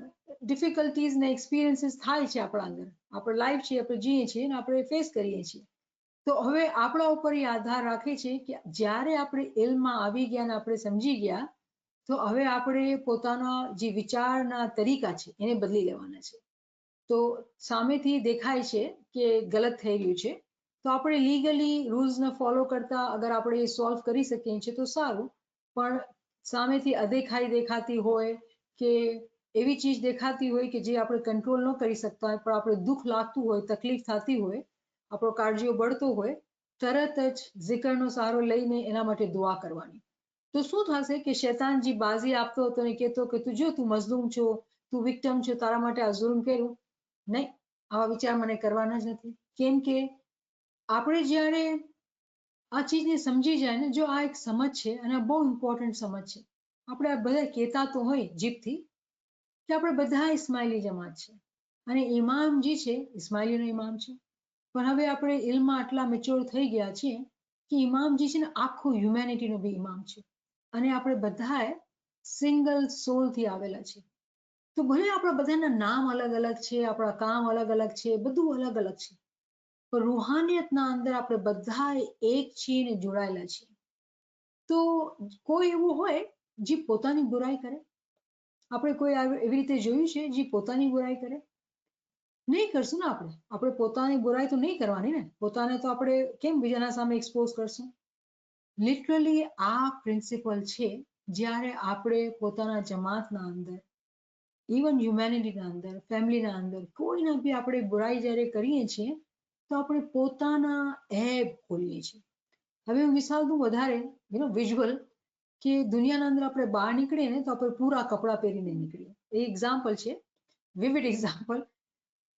ડિફિકલ્ટીઝ ને એક્સપિરિયન્સીસ થાય છે આપણા અંદર. આપણે લાઈફ છે, આપણે જીએ છીએ અને આપણે ફેસ કરીએ છીએ. તો હવે આપણા ઉપર એ આધાર રાખે છે કે જ્યારે આપણે ઇલ્મમાં આવી ગયા અને આપણે સમજી ગયા, તો હવે આપણે પોતાના જે વિચારના તરીકા છે એને બદલી લેવાના છે. તો સામેથી દેખાય છે કે ગલત થઈ રહ્યું છે, તો આપણે લીગલી રૂલ્સને ફોલો કરતા અગર આપણે સોલ્વ કરી શકીએ છીએ તો સારું. પણ સામેથી અદેખાઈ દેખાતી હોય કે એવી ચીજ દેખાતી હોય કે જે આપણે કંટ્રોલ ન કરી શકતા હોય, પણ આપણે દુઃખ લાગતું હોય, તકલીફ થતી હોય, આપણો કાળજીઓ બળતો હોય, તરત જ ઝિકરનો સહારો લઈને એના માટે દુઆ કરવાની. તો શું થશે કે શૈતાન જે બાજી આપતો હતો અને કહેતો કે તું જો તું મઝલૂમ છો, તું વિક્ટમ છો, તારા માટે આ જુલ્મ કર્યું. નહીં, આવા વિચાર મને કરવાના જ નથી. કેમ કે આપણે જ્યારે આ ચીજને સમજી જાય ને, જો આ એક સમજ છે અને બહુ ઇમ્પોર્ટન્ટ સમજ છે. આપણે આ બધા કહેતા તો હોય જીભથી કે આપણે બધા ઇસ્માઇલી જમાત છે અને ઇમામ જે છે ઇસ્માઇલીનો ઇમામ છે. પણ હવે આપણે ઇલ્મમાં આટલા મેચ્યોર થઈ ગયા છીએ કે ઇમામ જે છે ને આખું હ્યુમેનિટીનો બી ઇમામ છે. અને આપણે બધાએ સિંગલ સોલથી આવેલા છે. તો ભલે આપણા બધાના નામ અલગ અલગ છે, આપણા કામ અલગ અલગ છે, બધું અલગ અલગ છે, પણ રૂહાનિયતના અંદર આપણે બધા એક છીએ ને જોડાયેલા છીએ. તો કોઈ એવું હોય જે પોતાની બુરાઈ કરે? આપણે કોઈ એવી રીતે જોયું છે જે પોતાની બુરાઈ કરે? નહીં કરશું ને. આપણે પોતાની બુરાઈ તો નહીં કરવાની ને. પોતાને તો આપણે કેમ બીજાના સામે એક્સપોઝ કરશું? લિટરલી આ પ્રિન્સિપલ છે. જ્યારે આપણે પોતાના જમાતના અંદર, ઇવન હ્યુમેનિટીના અંદર, ફેમિલીના અંદર કોઈના બી આપણે બુરાઈ જ્યારે કરીએ છીએ તો આપણે પોતાના એબ ખોલીએ છીએ. હવે હું મિસાલ દઉં વધારે વિઝ્યુઅલ, કે દુનિયાના અંદર આપણે બહાર નીકળીએ ને તો આપણે પૂરા કપડાં પહેરીને નીકળીએ. એ એક્ઝામ્પલ છે, વિવિડ એક્ઝામ્પલ.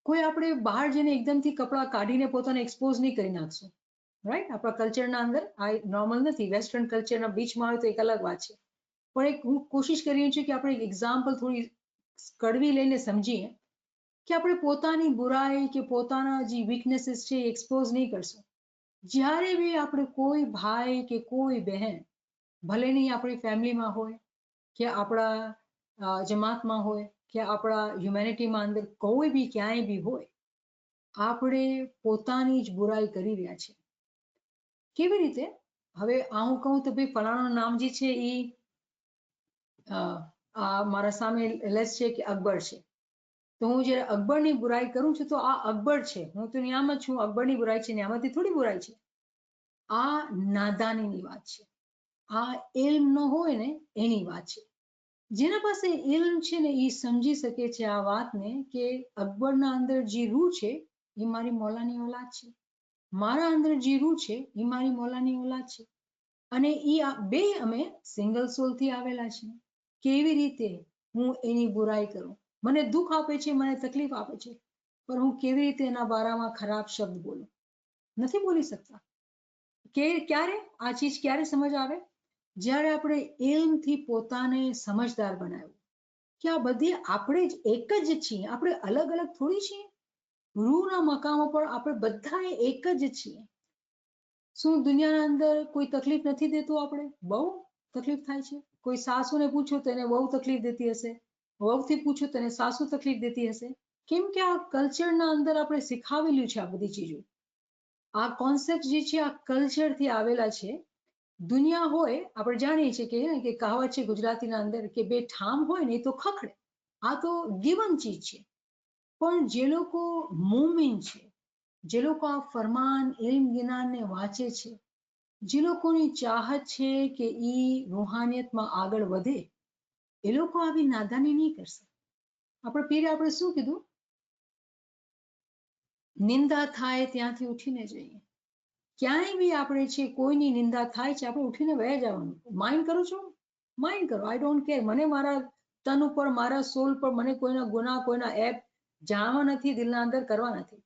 કોઈ આપણે બહાર જઈને એકદમથી કપડાં કાઢીને પોતાને એક્સપોઝ નહીં કરી નાખશું, રાઈટ? આપણા કલ્ચરના અંદર આ નોર્મલ નથી. વેસ્ટર્ન કલ્ચરના બીચમાં આવે તો એક અલગ વાત છે. પણ એક હું કોશિશ કરી રહી છું કે આપણે એક એક્ઝામ્પલ થોડી કડવી લઈને સમજીએ કે આપણે પોતાની બુરાઈ કે પોતાના જે વીકનેસીસ છે એ એક્સપોઝ નહીં કરશું. જ્યારે બી આપણે કોઈ ભાઈ કે કોઈ બહેન, ભલે નહીં આપણી ફેમિલીમાં હોય કે આપણા જમાતમાં હોય કે આપણા હ્યુમેનિટીમાં અંદર કોઈ બી ક્યાંય બી હોય, આપણે પોતાની જ બુરાઈ કરી રહ્યા છે. કેવી રીતે? હવે હું કહું તો ભાઈ ફલાણાનું નામ જે છે એ મારા સામે લેસ છે કે અકબર છે. તો હું જ્યારે અકબરની બુરાઈ કરું છું તો આ અકબર છે, હું તો નિયામ જ છું, અકબરની બુરાઈ છે, નિયામતી થોડી બુરાઈ છે. આ નાદાનીની વાત છે, આ ઇલ્મ ન હોય ને એની વાત છે. જેના પાસે ઇલ્મ છે ને એ સમજી શકે છે આ વાતને કે અકબરના અંદર જે રૂહ છે એ મારી મૌલાની ઓલાદ છે, મારા અંદર જે રૂહ છે એ મારી મૌલાની ઓલાદ છે, અને એ બે અમે સિંગલ સોલથી આવેલા છીએ. કેવી રીતે હું એની બુરાઈ કરું, મને દુઃખ આપે છે, મને તકલીફ આપે છે, પણ હું કેવી રીતે એના બારામાં ખરાબ શબ્દ બોલું? નથી બોલી શકતા. કે ક્યારે આ ચીજ ક્યારે સમજ આવે? જ્યારે આપણે ઇલ્મથી પોતાને સમજદાર બનાવ્યું કે આ બધી આપણે જ એક જ છીએ, આપણે અલગ અલગ થોડી છીએ. રૂહના મકામો પર આપણે બધા એક જ છીએ. શું દુનિયાના અંદર કોઈ તકલીફ નથી દેતું? આપણે બહુ તકલીફ થાય છે. કોઈ સાસુને પૂછો તો એને બહુ તકલીફ દેતી હશે, વહુથી પૂછો તો એને સાસુ તકલીફ દેતી હશે. કેમ કે આ કલ્ચરના અંદર આપણે શીખાવેલું છે આ બધી ચીજો. આ કોન્સેપ્ટ જે છે આ કલ્ચરથી આવેલા છે. દુનિયા હોય, આપણે જાણીએ છીએ કે કહાવત છે ગુજરાતીના અંદર કે બે ઠામ હોય ને તો ખખડે. આ તો ગિવન ચીજ છે. પણ જે લોકો મુમિન છે, જે લોકો આ ફરમાન ઇલ્મ જ્ઞાનને વાંચે છે, જે લોકોની ચાહત છે કે એ રૂહાનિયતમાં આગળ વધે, એ લોકો આવી નાદાની નહીં કરશે. આપણે પીરે આપણે શું કીધું? નિંદા થાય ત્યાંથી ઉઠીને જઈએ. ક્યાંય બી આપણે છે કોઈની નિંદા થાય છે આપણે ઉઠીને વહી જવાનું. માઇન્ડ કરો છો, માઇન્ડ કરો, આઈ ડોન્ટ કેર. મને મારા તન ઉપર, મારા સોલ પર મને કોઈના ગુના, કોઈના એપ જાણવા નથી, દિલના અંદર કરવા નથી.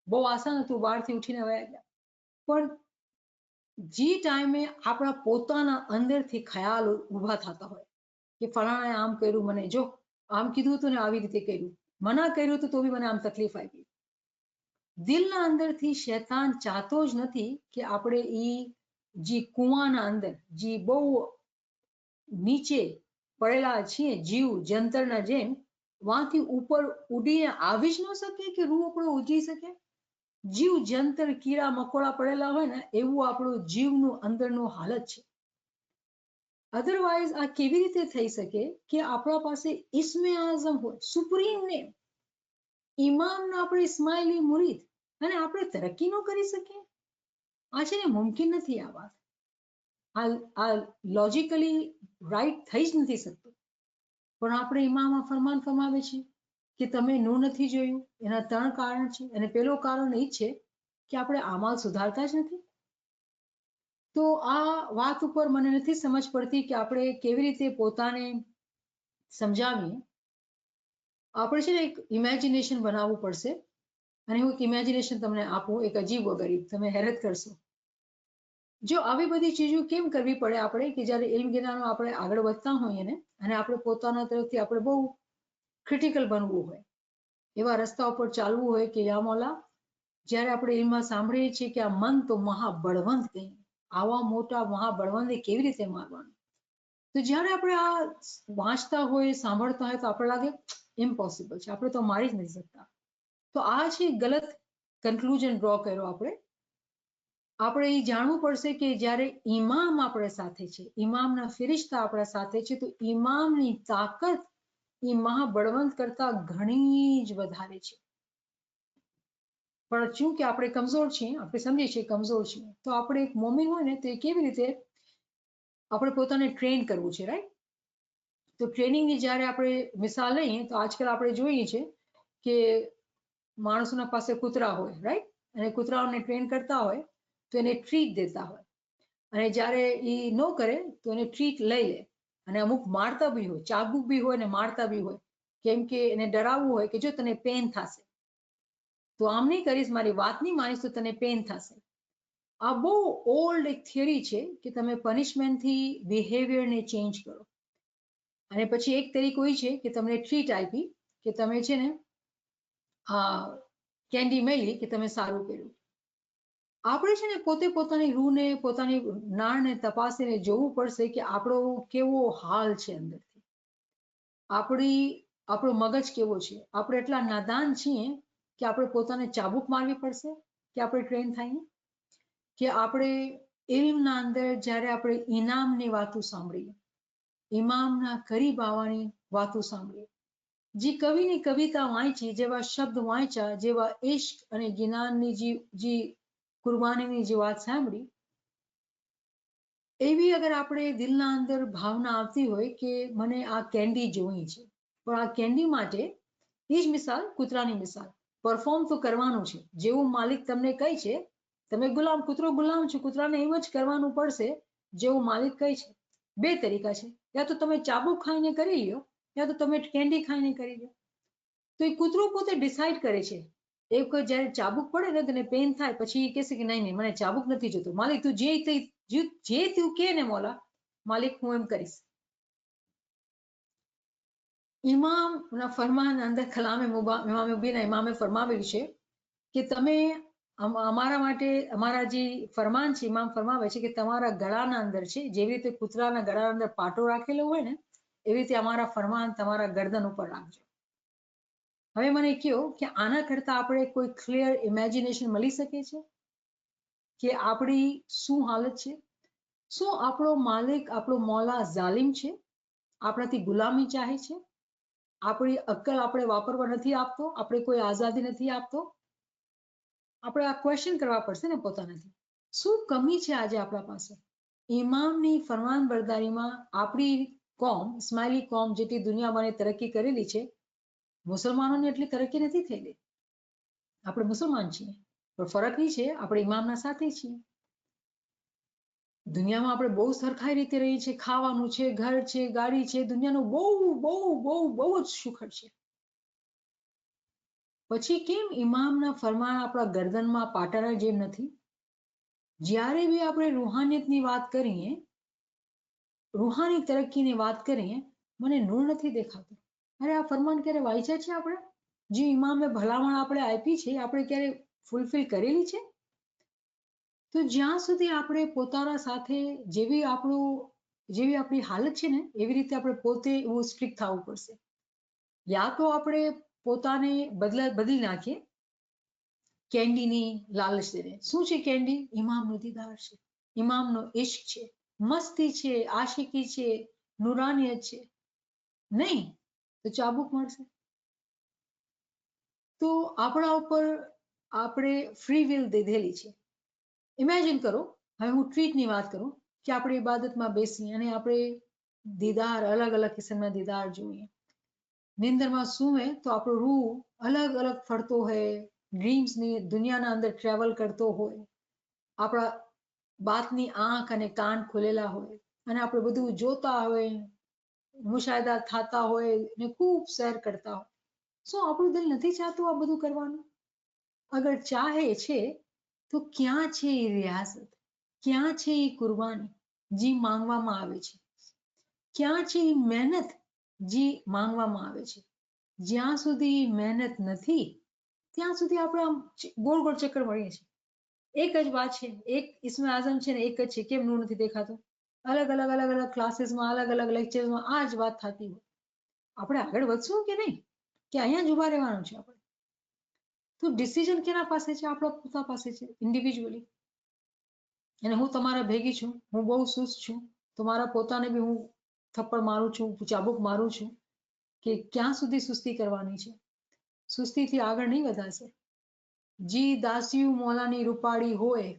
બહુ આસાન હતું, બહારથી ઉઠીને વહી ગયા. પણ જે ટાઈમે આપણા પોતાના અંદરથી ખ્યાલ ઊભા થતા હોય કે ફલાણાએ આમ કર્યું, મને જો આમ કીધું હતું ને આવી રીતે કર્યું, મના કર્યું હતું તો બી મને આમ તકલીફ આવી. દિલના અંદરથી શૈતાન ચાહતો જ નથી કે આપણે જે કુવાના અંદર જે બહુ નીચે પડેલા છીએ જીવ જંતરના જેમ, વાંથી ઉપર ઉડીને આવી જ ન શકે કે રૂહ આપણો ઉજી શકે. જીવ જંતર કીડા મકોડા પડેલા હોય ને એવું આપણું જીવનું અંદરનું હાલત છે. અધરવાઇઝ આ કેવી રીતે થઈ શકે કે આપણા પાસે ઇસ્મે આઝમ હોય, સુપ્રીમ નેમ, ઇમામના આપણે ઇસ્માઇલી મુરીદ, અને આપણે તરક્કી ન કરી શકીએ? આ છે ને મુમકિન નથી. આ વાત આ લોજિકલી રાઈટ થઈ જ નથી શકતું. પણ આપણે ઇમામમાં ફરમાન ફરમાવે છે કે તમે નું નથી જોયું. એના 3 કારણ છે, અને પેલો કારણ એ છે કે આપણે આમાલ સુધારતા જ નથી. તો આ વાત ઉપર મને નથી સમજ પડતી કે આપણે કેવી રીતે પોતાને સમજાવીએ. આપણે છે ને એક ઇમેજિનેશન બનાવવું પડશે, અને હું એક ઇમેજિનેશન તમને આપું, એક અજીબો ગરીબ, તમે હેરત કરશો. જો આવી બધી ચીજો કેમ કરવી પડે આપણે કે જ્યારે ઇલ્મ જ્ઞાનમાં આપણે આગળ વધતા હોઈએ ને, અને આપણે પોતાના તરફથી આપણે બહુ ક્રિટિકલ બનવું હોય, એવા રસ્તા ઉપર ચાલવું હોય કે યા મૌલા, જ્યારે આપણે ઇલ્મમાં સાંભળીએ છીએ કે આ મન તો મહાબળવંત કહીએ, આવા મોટા મહાબળવંતને કેવી રીતે મારવાનું? તો જ્યારે આપણે આ વાંચતા હોય, સાંભળતા હોય તો આપણે લાગે ઇમ્પોસિબલ છે, આપણે તો મારી જ નથી શકતા. તો આ છે ગલત કન્ક્લુઝન ડ્રો કર્યો આપણે. આપણે એ જાણવું પડશે કે જ્યારે ઇમામ આપણે સાથે છે, ઇમામના ફિરિશ્તા આપણા સાથે છે, તો ઇમામની તાકાત એ મહાબળવંત કરતા ઘણી જ વધારે છે. પણ શું કે આપણે કમજોર છીએ, આપણે સમજીએ છીએ કમજોર છીએ. તો આપણે એક મોમિન હોય ને તો એ કેવી રીતે આપણે પોતાને ટ્રેન કરવું છે, રાઈટ? તો ટ્રેનિંગની જ્યારે આપણે મિસાલ લઈએ તો આજકાલ આપણે જોઈએ છે કે માણસોના પાસે કૂતરા હોય, રાઈટ? અને કૂતરાઓને ટ્રેન કરતા હોય તો એને ટ્રીટ દેતા હોય, અને જ્યારે એ ન કરે તો એને ટ્રીટ લઈ લે, અને અમુક મારતા બી હોય, ચાબુક બી હોય ને મારતા બી હોય, કેમ કે એને ડરાવવું હોય કે જો તને પેન થશે તો આમ નહીં કરીશ, મારી વાત નહીં માનીશ તો તને પેન થશે. આ બહુ ઓલ્ડ એક થિયરી છે કે તમે પનિશમેન્ટથી બિહેવિયરને ચેન્જ કરો. અને પછી એક તરીકો એ છે કે તમને ટ્રીટ આપી કે તમે છે ને કેન્ડી મેલી કે તમે સારું કર્યું. આપણે છે ને પોતે પોતાની રૂહને, પોતાની નાળને તપાસીને જોવું પડશે કે આપણો કેવો હાલ છે અંદરથી, આપણો મગજ કેવો છે. આપણે એટલા નાદાન છીએ કે આપણે પોતાને ચાબુક મારવી પડશે કે આપણે ટ્રેન થઈએ? કે આપણે ઇલ્મના અંદર જ્યારે આપણે ઇનામની વાતો સાંભળીએ, ઇમામના કરીબ આવવાની વાતો સાંભળીએ, જે કવિની કવિતા વાંચી, જેવા શબ્દ વાંચ્યા, જેવા ઇશ્ક અને જ્ઞાનની જે કુરબાનીની જે વાત સાંભળી, એવી અગર આપણે દિલના અંદર ભાવના આવતી હોય કે મને આ કેન્ડી જોઈ છે, પણ આ કેન્ડી માટે એ જ મિસાલ, કૂતરાની મિસાલ, પરફોર્મ તો કરવાનું છે. જેવું માલિક તમને કહે છે, તમે ગુલામ, કૂતરો ગુલામ છે, કૂતરાને એમ જ કરવાનું પડશે જેવું માલિક કહે છે. બે તરીકા છે, યા તો તમે ચાબુક ખાઈને કરી લ્યો, યા તો તમે કેન્ડી ખાઈને કરી લ્યો. તો એ કૂતરો પોતે ડિસાઈડ કરે છે. એ કોઈ જ્યારે ચાબુક પડે ને તેને પેન થાય, પછી એ કહેશે કે નહીં નહીં, મને ચાબુક નથી જોતું, માલિક તું જે તું કે ને મોલા, માલિક હું એમ કરીશ. ઇમામના ફરમાન અંદર કલામે ઇમામ મુબીન ઇમામે ફરમાવેલું છે કે તમે અમારા માટે, અમારા જે ફરમાન છે, ઇમામ ફરમાવે છે કે તમારા ગળાના અંદર છે, જેવી રીતે કૂતરાના ગળાના અંદર પાટો રાખેલો હોય ને, એવી રીતે અમારા ફરમાન તમારા ગરદન ઉપર રાખજો. હવે મને કહો કે આના કરતા આપણે કોઈ ક્લિયર ઇમેજિનેશન મળી શકે છે કે આપણી શું હાલત છે? શું આપણો માલિક, આપણો મૌલા ઝાલિમ છે? આપણાથી ગુલામી ચાહે છે? આપણી અક્કલ આપણે વાપરવા નથી આપતો? આપણે કોઈ આઝાદી નથી આપતો? આપણે આ ક્વેશ્ચન કરવા પડશે ને પોતાનાથી. શું કમી છે આજે આપણા પાસે? ઇમામની ફરમાનબરદારીમાં આપણી કોમ, ઇસ્માઇલી કોમ, જેટલી દુનિયામાં તરક્કી કરેલી છે, મુસલમાનોની એટલી તરક્કી નથી થયેલી. આપણે મુસલમાન છીએ, પણ ફરક એ છે આપણે ઇમામના સાથે છીએ. દુનિયામાં આપણે બહુ સરખાઈ રીતે રહીએ છીએ, ખાવાનું છે, ઘર છે, ગાડી છે, દુનિયાનું બહુ બહુ બહુ બહુ જ સુખડ છે. પછી કેમ ઇમામના ફરમાન આપણા ગરદનમાં પાટાના જેમ નથી? જ્યારે બી આપણે રૂહાનિયતની વાત કરીએ, રૂહાની તરક્કીની વાત કરીએ, મને નૂર નથી દેખાતું. અરે આ ફરમાન ક્યારે વાંચ્યા છે આપણે? જે ઇમામે ભલામણ આપણે આપી છે, આપણે ક્યારે ફૂલફિલ કરેલી છે? તો જ્યાં સુધી આપણે પોતાના સાથે જેવી આપણી હાલત છે ને, એવી રીતે આપણે પોતે એવું સ્ટ્રિક્ટ થવું પડશે. યા તો આપણે પોતાને બદલી નાખીએ કેન્ડીની લાલચ દઈને. શું છે કેન્ડી? ઇમામનો દીદાર છે, ઇમામનો ઇશ્ક છે, મસ્તી છે, આશિકી છે, નુરાનિયત છે. નહીં તો ચાબુક મળશે. તો આપણા ઉપર આપણે ફ્રી વિલ દીધેલી છે. ઇમેજિન કરો, હવે હું ટ્રીટની વાત કરું કે આપણે ઇબાદતમાં બેસી અને આપણે દીદાર, અલગ અલગ કિસ્મના દીદાર જોઈએ. નિંદરમાં સૂવે તો આપણો રૂહ અલગ અલગ ફરતો હોય, ડ્રીમ્સની દુનિયાના અંદર ટ્રેવલ કરતો હોય, આપણા બાતની આંખ અને કાન ખુલેલા હોય, અને આપણે બધું જોતા હોય, મુશાયદા થતા હોય ને ખૂબ સૈર કરતા હોય. શું આપણું દિલ નથી ચાહતું આ બધું કરવાનું? અગર ચાહે છે તો ક્યાં છે એ રિયાઝત? ક્યાં છે એ કુરબાની જે માંગવામાં આવે છે? ક્યાં છે એ મહેનત જે માંગવામાં આવે છે? જ્યાં સુધી મહેનત નથી, ત્યાં સુધી આપણે આમ ગોળ ગોળ ચક્કર મળીએ છીએ. એક જ વાત છે, એક ઇસ્મે આઝમ છે ને એક જ છે, કેમ નૂર નથી દેખાતો? અલગ અલગ અલગ અલગ ક્લાસીસમાં, અલગ અલગ લેક્ચર્સમાં આ જ વાત થતી હોય. આપણે આગળ વધશું કે નહીં, કે અહીંયા જ ઉભા રહેવાનું છે આપણે? તો ડિસિઝન કેના પાસે છે? આપણા પોતા પાસે છે, ઇન્ડિવિજ્યુઅલી. અને હું તમારા ભેગી છું, હું બહુ સુસ્ત છું, તો મારા પોતાને બી હું થપ્પડ મારું છું, ચાબુક મારું છું કે ક્યાં સુધી સુસ્તી કરવાની છે? સુસ્તીથી આગળ નહીં વધાશે. જી દાસિયું મોલાની રૂપાળી હોય,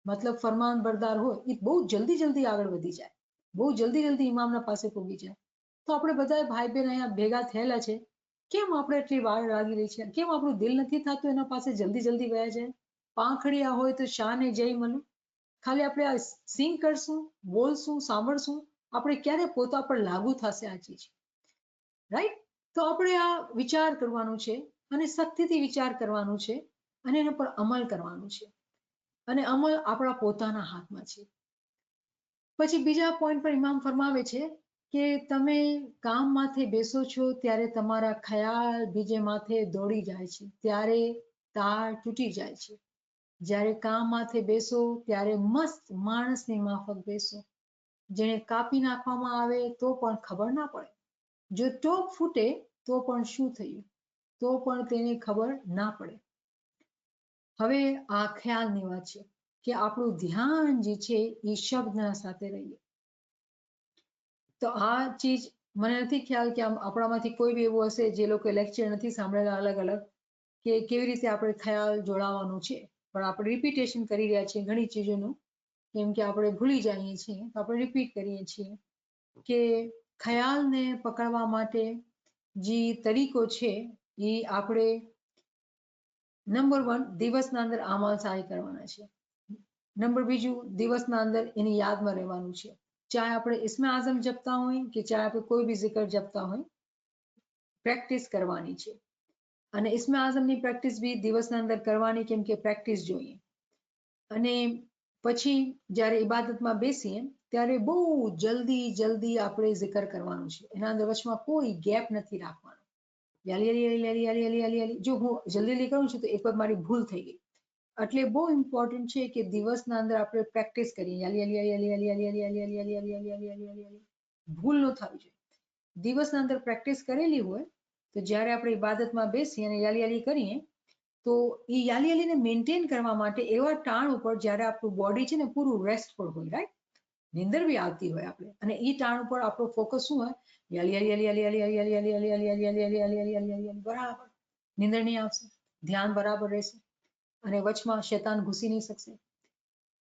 મતલબ ફરમાન બરદાર હોય, એ બહુ જલ્દી જલ્દી આગળ વધી જાય, બહુ જલ્દી જલ્દી ઇમામના પાસે પહોંચી જાય. તો આપણે બધા ભાઈ બહેન અહીંયા ભેગા થયેલા છે, કેમ આપણે એટલી વાર લાગી રહી છે? કેમ આપણું દિલ નથી થતું એના પાસે જલ્દી જલ્દી વયા જાય? પાંખડિયા હોય તો શાને જય મળે. ખાલી આપણે આ સિંગ કરશું, બોલશું, સાંભળશું, આપણે ક્યારે પોતા પર લાગુ થશે આ ચીજ? રાઈટ? તો આપણે આ વિચાર કરવાનું છે, અને સખ્તીથી વિચાર કરવાનું છે, અને એના પર અમલ કરવાનું છે. અને અમલ આપણા પોતાના હાથમાં છે. પછી બીજા પોઈન્ટ પર ઇમામ ફરમાવે છે કે તમે કામ માથે બેસો છો ત્યારે તમારા ખ્યાલ બીજે માથે દોડી જાય છે, ત્યારે તાર તૂટી જાય છે. જ્યારે કામ માથે બેસો ત્યારે મસ્ત માણસની માફક બેસો, જેને કાપી નાખવામાં આવે તો પણ ખબર ના પડે. જો ટોપ ફૂટે તો પણ શું થયું, તો પણ તેને ખબર ના પડે. હવે આ ખ્યાલની વાત છે કે આપણું ધ્યાન જે છે એ શબ્દના સાથે રહીએ. તો આ ચીજ મને નથી ખ્યાલ કે આમ આપણામાંથી કોઈ બી એવું હશે જે લોકો લેક્ચર નથી સાંભળેલા અલગ અલગ કે કેવી રીતે આપણે ખ્યાલ જોડાવાનું છે, પણ આપણે રિપીટેશન કરી રહ્યા છીએ ઘણી ચીજોનું, કેમ કે આપણે ભૂલી જઈએ છીએ તો આપણે રિપીટ કરીએ છીએ કે ખ્યાલને પકડવા માટે જે તરીકો છે એ આપણે નંબર 1 દિવસના અંદર આમાલ સાહી કરવાના છે. નંબર બીજું દિવસના અંદર એની યાદમાં રહેવાનું છે. ચાહે આપણે ઇસ્મે આઝમ જપતા હોય કે ચાહે આપણે કોઈ બી zikr જપતા હોય, પ્રેક્ટિસ કરવાની છે. અને ઇસ્મે આઝમની પ્રેક્ટિસ બી દિવસના અંદર કરવાની, કેમ કે પ્રેક્ટિસ જોઈએ. અને પછી જ્યારે ઇબાદતમાં બેસીએ ત્યારે બહુ જલ્દી આપણે zikr કરવાનું છે. એના અંદર વચમાં કોઈ ગેપ નથી રાખવાનો. યાલી જો હું જલ્દી કરું છું તો એક વાર મારી ભૂલ થઈ ગઈ, એટલે બહુ ઇમ્પોર્ટન્ટ છે કે દિવસના અંદર આપણે પ્રેક્ટિસ કરીએ. ભૂલ ન થવી જોઈએ. દિવસના અંદર પ્રેક્ટિસ કરેલી હોય તો જ્યારે આપણે ઇબાદતમાં બેસીએ અને યાલી કરીએ તો એ યાલીને મેન્ટેન કરવા માટે એવા ટાણ ઉપર જ્યારે આપણું બોડી છે ને પૂરું રેસ્ટ પર હોય, રાઈટ, નીંદર બી આવતી હોય આપણે, અને એ ટાણ ઉપર આપણો ફોકસ શું હોય, બરાબર નીંદર નહીં આવશે, ધ્યાન બરાબર રહેશે અને વચમાં શૈતાન ઘૂસી નહીં શકશે.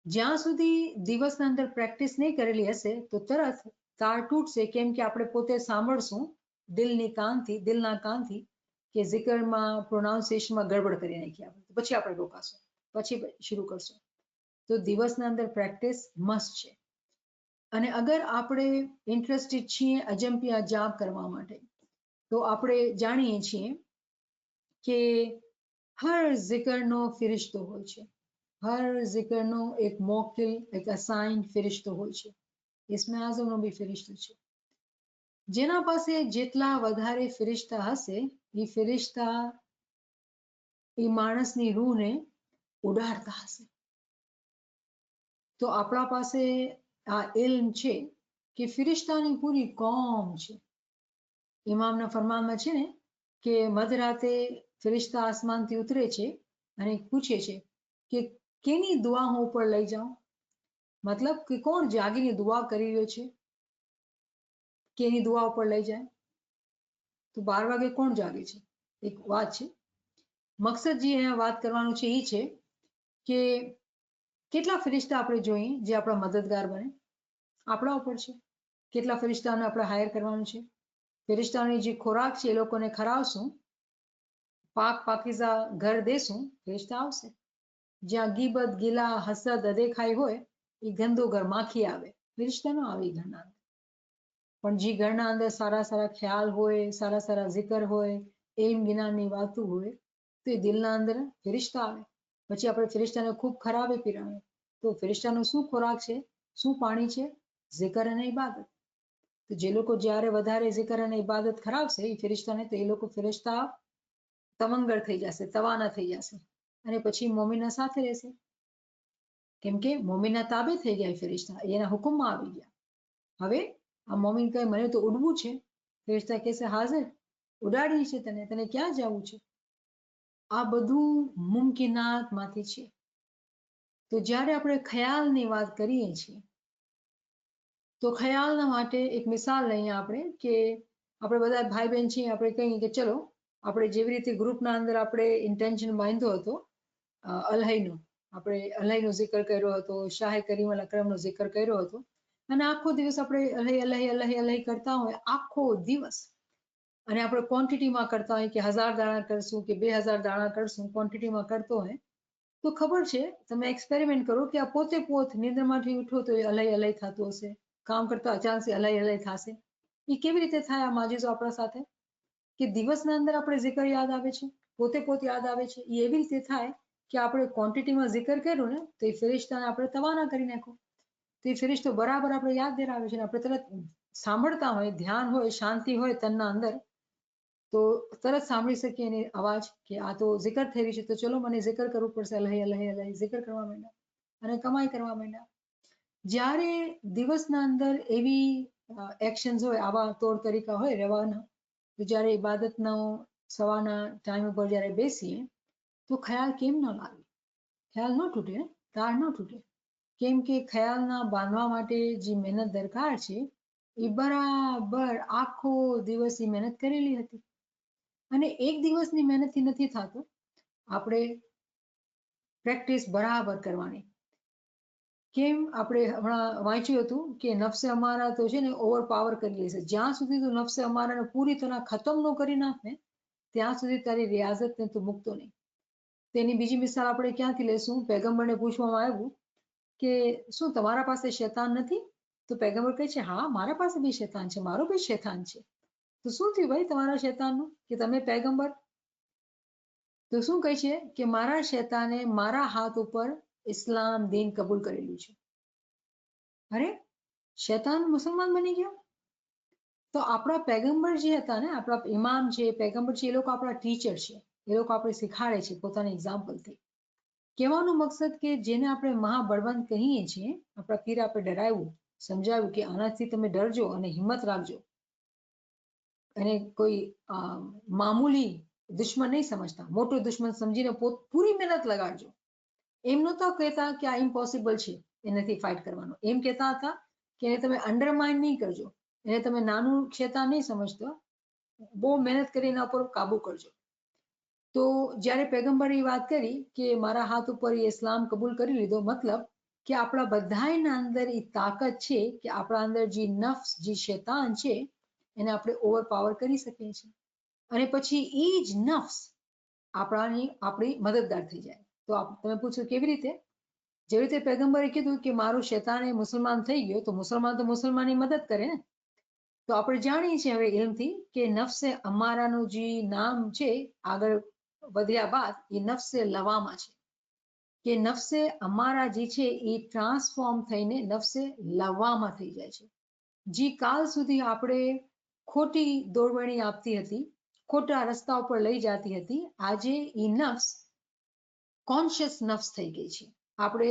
જ્યાં સુધી દિવસના અંદર પ્રેક્ટિસ નહીં કરેલી હશે તો તરત તાર તૂટશે, કેમ કે આપણે પોતે સાંભળશું દિલના કાનથી કે zikરમાં પ્રોનાઉન્સિએશનમાં ગડબડ કરી નાખી આપણે, પછી આપણે રોકાશું, પછી શરૂ કરશું. તો દિવસના અંદર પ્રેક્ટિસ મસ્ટ છે. અને અગર આપણે ઇન્ટરેસ્ટેડ છીએ અજંપિયા જાપ કરવા માટે, તો આપણે જાણીએ છીએ કે હર zikરનો ફિરિશ્તો હોય છે. હર zikરનો એક મોકિલ, એક અસાઇન ફિરિશ્તો હોય છે. ઇસ્મે આઝમનો બી ફિરિશ્તો છે. જેના પાસે જેટલા વધારે ફિરિશ્તા હશે એ ફિરિશ્તા એ માણસની રૂહને ઉડાડતા હશે. તો આપણા પાસે આ ઇલ્મ છે કે ફિરિશ્તાની પૂરી કોમ છે. ઇમામના ફરમાનમાં છે ને કે મધરાતે ફિરિશ્તા આસમાનથી ઉતરે છે અને પૂછે છે કે કેની દુઆ હું ઉપર લઈ જાઉં, મતલબ કે કોણ જાગીને દુઆ કરી રહ્યો છે, કેની દુઆ ઉપર લઈ જાય. તો 12 વાગે કોણ જાગે છે, એક વાત છે. મકસદ જે અહીંયા વાત કરવાનું છે એ છે કે કેટલા ફિરિશ્તા આપણે જોઈએ જે આપણા મદદગાર બને, આપણા ઉપર છે. કેટલા ફિરિશ્તાઓને આપણે હાયર કરવાનું છે. ફિરિશ્તાઓની જે ખોરાક છે એ લોકોને ખરાવશું, પાકીઝા ઘર દેશું, ફિરિશ્તા આવશે. જ્યાં ગીબત, ગિલા, હસદ, અદેખાઈ હોય એ ગંદુ ઘર, માખી આવે, ફિરિશ્તા ન આવે એ ઘરના અંદર. પણ જે ઘરના અંદર સારા ખ્યાલ હોય, સારા zikr હોય, એમ જ્ઞાનની વાતો હોય, તો એ દિલના અંદર ફિરિશ્તા આવે. પછી આપણે ફિરિશ્તાને ખૂબ ખરાબે પીરાવે. તો ફિરિશ્તાનો શું ખોરાક છે, શું પાણી છે, zikr અને ઇબાદત. તો જે લોકો જ્યારે વધારે zikr અને ઇબાદત ખરાવશે એ ફિરિશ્તાને, તો એ લોકો ફિરિશ્તા તવંગર થઈ જશે, તવાના થઈ જશે, અને પછી મોમીનના સાથે રહેશે. કેમ કે મોમીનના તાબે થઈ ગયા ફિરિશ્તા, એના હુકમમાં આવી ગયા. હવે આ મોમીન કહે મને તો ઉડવું છે, ફિરિશ્તા કહેશે હાજર, ઉડાડી છે તને ક્યાં જવું છે. આ બધું મુમકિનાતમાંથી છે. તો જ્યારે આપણે ખ્યાલની વાત કરીએ છીએ તો ખ્યાલના માટે એક મિસાલ લઈએ આપણે કે આપણે બધા ભાઈ બહેન છીએ, આપણે કહીએ કે ચલો આપણે જેવી રીતે ગ્રુપના અંદર આપણે ઇન્ટેન્શન બાંધ્યો હતો અલહઈનો, આપણે અલહઈનો zikr કર્યો હતો, શાહે કરીમ અલ અકરમનો zikr કર્યો હતો, અને આખો દિવસ આપણે અલહી કરતા હોય આખો દિવસ, અને આપણે ક્વોન્ટિટીમાં કરતા હોય કે 1000 દાણા કરશું કે 2000 દાણા કરશું, ક્વોન્ટિટીમાં કરતો હોય તો ખબર છે, તમે એક્સપેરિમેન્ટ કરો કે આ પોતે નિંદ્રમાંથી ઉઠો તો અલહી થતું હશે, કામ કરતા અચાનક અલહી થશે. એ કેવી રીતે થાય આ માજીઝો આપણા સાથે કે દિવસના અંદર આપણે zikr યાદ આવે છે, પોતે યાદ આવે છે. એ એવી રીતે થાય કે આપણે ક્વોન્ટિટીમાં zikr કર્યું ને તો એ ફિરિશ્તાને આપણે તવાના કરી નાખો. તો એ ફિરિશ્તો બરાબર આપણે યાદ દેરાવે છે. આપણે તરત સાંભળતા હોય, ધ્યાન હોય, શાંતિ હોય તનના અંદર, તો તરત સાંભળી શકીએ એની અવાજ કે આ તો zikr થઈ રહી છે, તો ચલો મને zikr કરવું પડશે, અલહી zikr કરવા માંડ્યા અને કમાઈ કરવા માંડ્યા. જ્યારે દિવસના અંદર એવી એક્શન્સ હોય, આવા તોડ તરીકા હોય રહેવાના, તો જ્યારે ઇબાદતનો સવારના ટાઈમ ઉપર જ્યારે બેસીએ તો ખ્યાલ કેમ ન લાગે, ખ્યાલ ન તૂટે, તાર ન તૂટે. કેમ કે ખ્યાલના બાંધવા માટે જે મહેનત દરકાર છે એ બરાબર આખો દિવસ એ મહેનત કરેલી હતી અને એક દિવસની મહેનતથી નથી થતું. આપણે પ્રેક્ટિસ બરાબર કરવાની. કેમ આપણે હમણાં વાંચ્યું હતું કે નફસે અમારા તો છે ને ઓવર પાવર કરી લેશે. જ્યાં સુધી તું નફસે અમારાને પૂરી તરહ ખતમ ન કરી નાખે ત્યાં સુધી તારી રિયાઝતને તું મૂકતો નહીં. તેની બીજી મિસાલ આપણે ક્યાંથી લેશું? પૈગંબરને પૂછવામાં આવ્યું કે શું તમારા પાસે શૈતાન નથી? તો પૈગંબર કહે છે હા મારા પાસે બી શૈતાન છે, મારો બી શૈતાન છે. તો શું થયું ભાઈ તમારા શૈતાનનું કે તમે પૈગંબર? તો શું કહે છે કે મારા શૈતાને મારા હાથ ઉપર ઇસ્લામ દીન કબૂલ કરેલું છે. અરે શૈતાન મુસલમાન બની ગયો? તો આપણા પૈગંબર જે હતા ને, આપણા ઇમામ છે, પૈગંબર છે, એ લોકો આપણા ટીચર છે. એ લોકો આપણે શીખાડે છે પોતાના એક્ઝામ્પલથી. કહેવાનો મકસદ કે જેને આપણે મહાબળવંત કહીએ છીએ, આપણા પીર આપણે ડરાવ્યું, સમજાવ્યું કે આનાથી તમે ડરજો અને હિંમત રાખજો અને કોઈ મામૂલી દુશ્મન નહીં સમજતા, મોટો દુશ્મન સમજીને પૂરી મહેનત લગાડજો. એમ નહોતા કહેતા કે આ ઇમ્પોસિબલ છે એનાથી ફાઇટ કરવાનો. એમ કહેતા હતા કે એને તમે અંડરમાઇન નહીં કરજો, એને તમે નાનું શૈતાન નહીં સમજતો, બહુ મહેનત કરી એના ઉપર કાબુ કરજો. તો જ્યારે પૈગંબરે વાત કરી કે મારા હાથ ઉપર એ ઇસ્લામ કબૂલ કરી લીધો, મતલબ કે આપણા બધાના અંદર એ તાકાત છે કે આપણા અંદર જે નફ્સ, જે શૈતાન છે એને આપણે ઓવરપાવર કરી શકીએ છીએ અને પછી એ જ નફ્સ આપણી મદદગાર થઈ જાય. તો તમે પૂછો કેવી રીતે? જેવી રીતે પૈગંબરે કીધું કે મારું શૈતાન એ મુસલમાન થઈ ગયો, તો મુસલમાનની મદદ કરે ને. તો આપણે જાણીએ છીએ હવે ઇલ્મથી કે નફ્સે અમારાનું જે નામ છે આગળ વધ્યા બાદ એ નફ્સે લવામા છે. કે નફ્સે અમારા જે છે એ ટ્રાન્સફોર્મ થઈને નફ્સે લવામા થઈ જાય છે. જે કાલ સુધી આપણે ખોટી દોરવણી આપતી હતી, ખોટા રસ્તા ઉપર લઈ જતી હતી, આજે એ નફ્સ કોન્શિયસ નફ્સ થઈ ગઈ છે. આપણે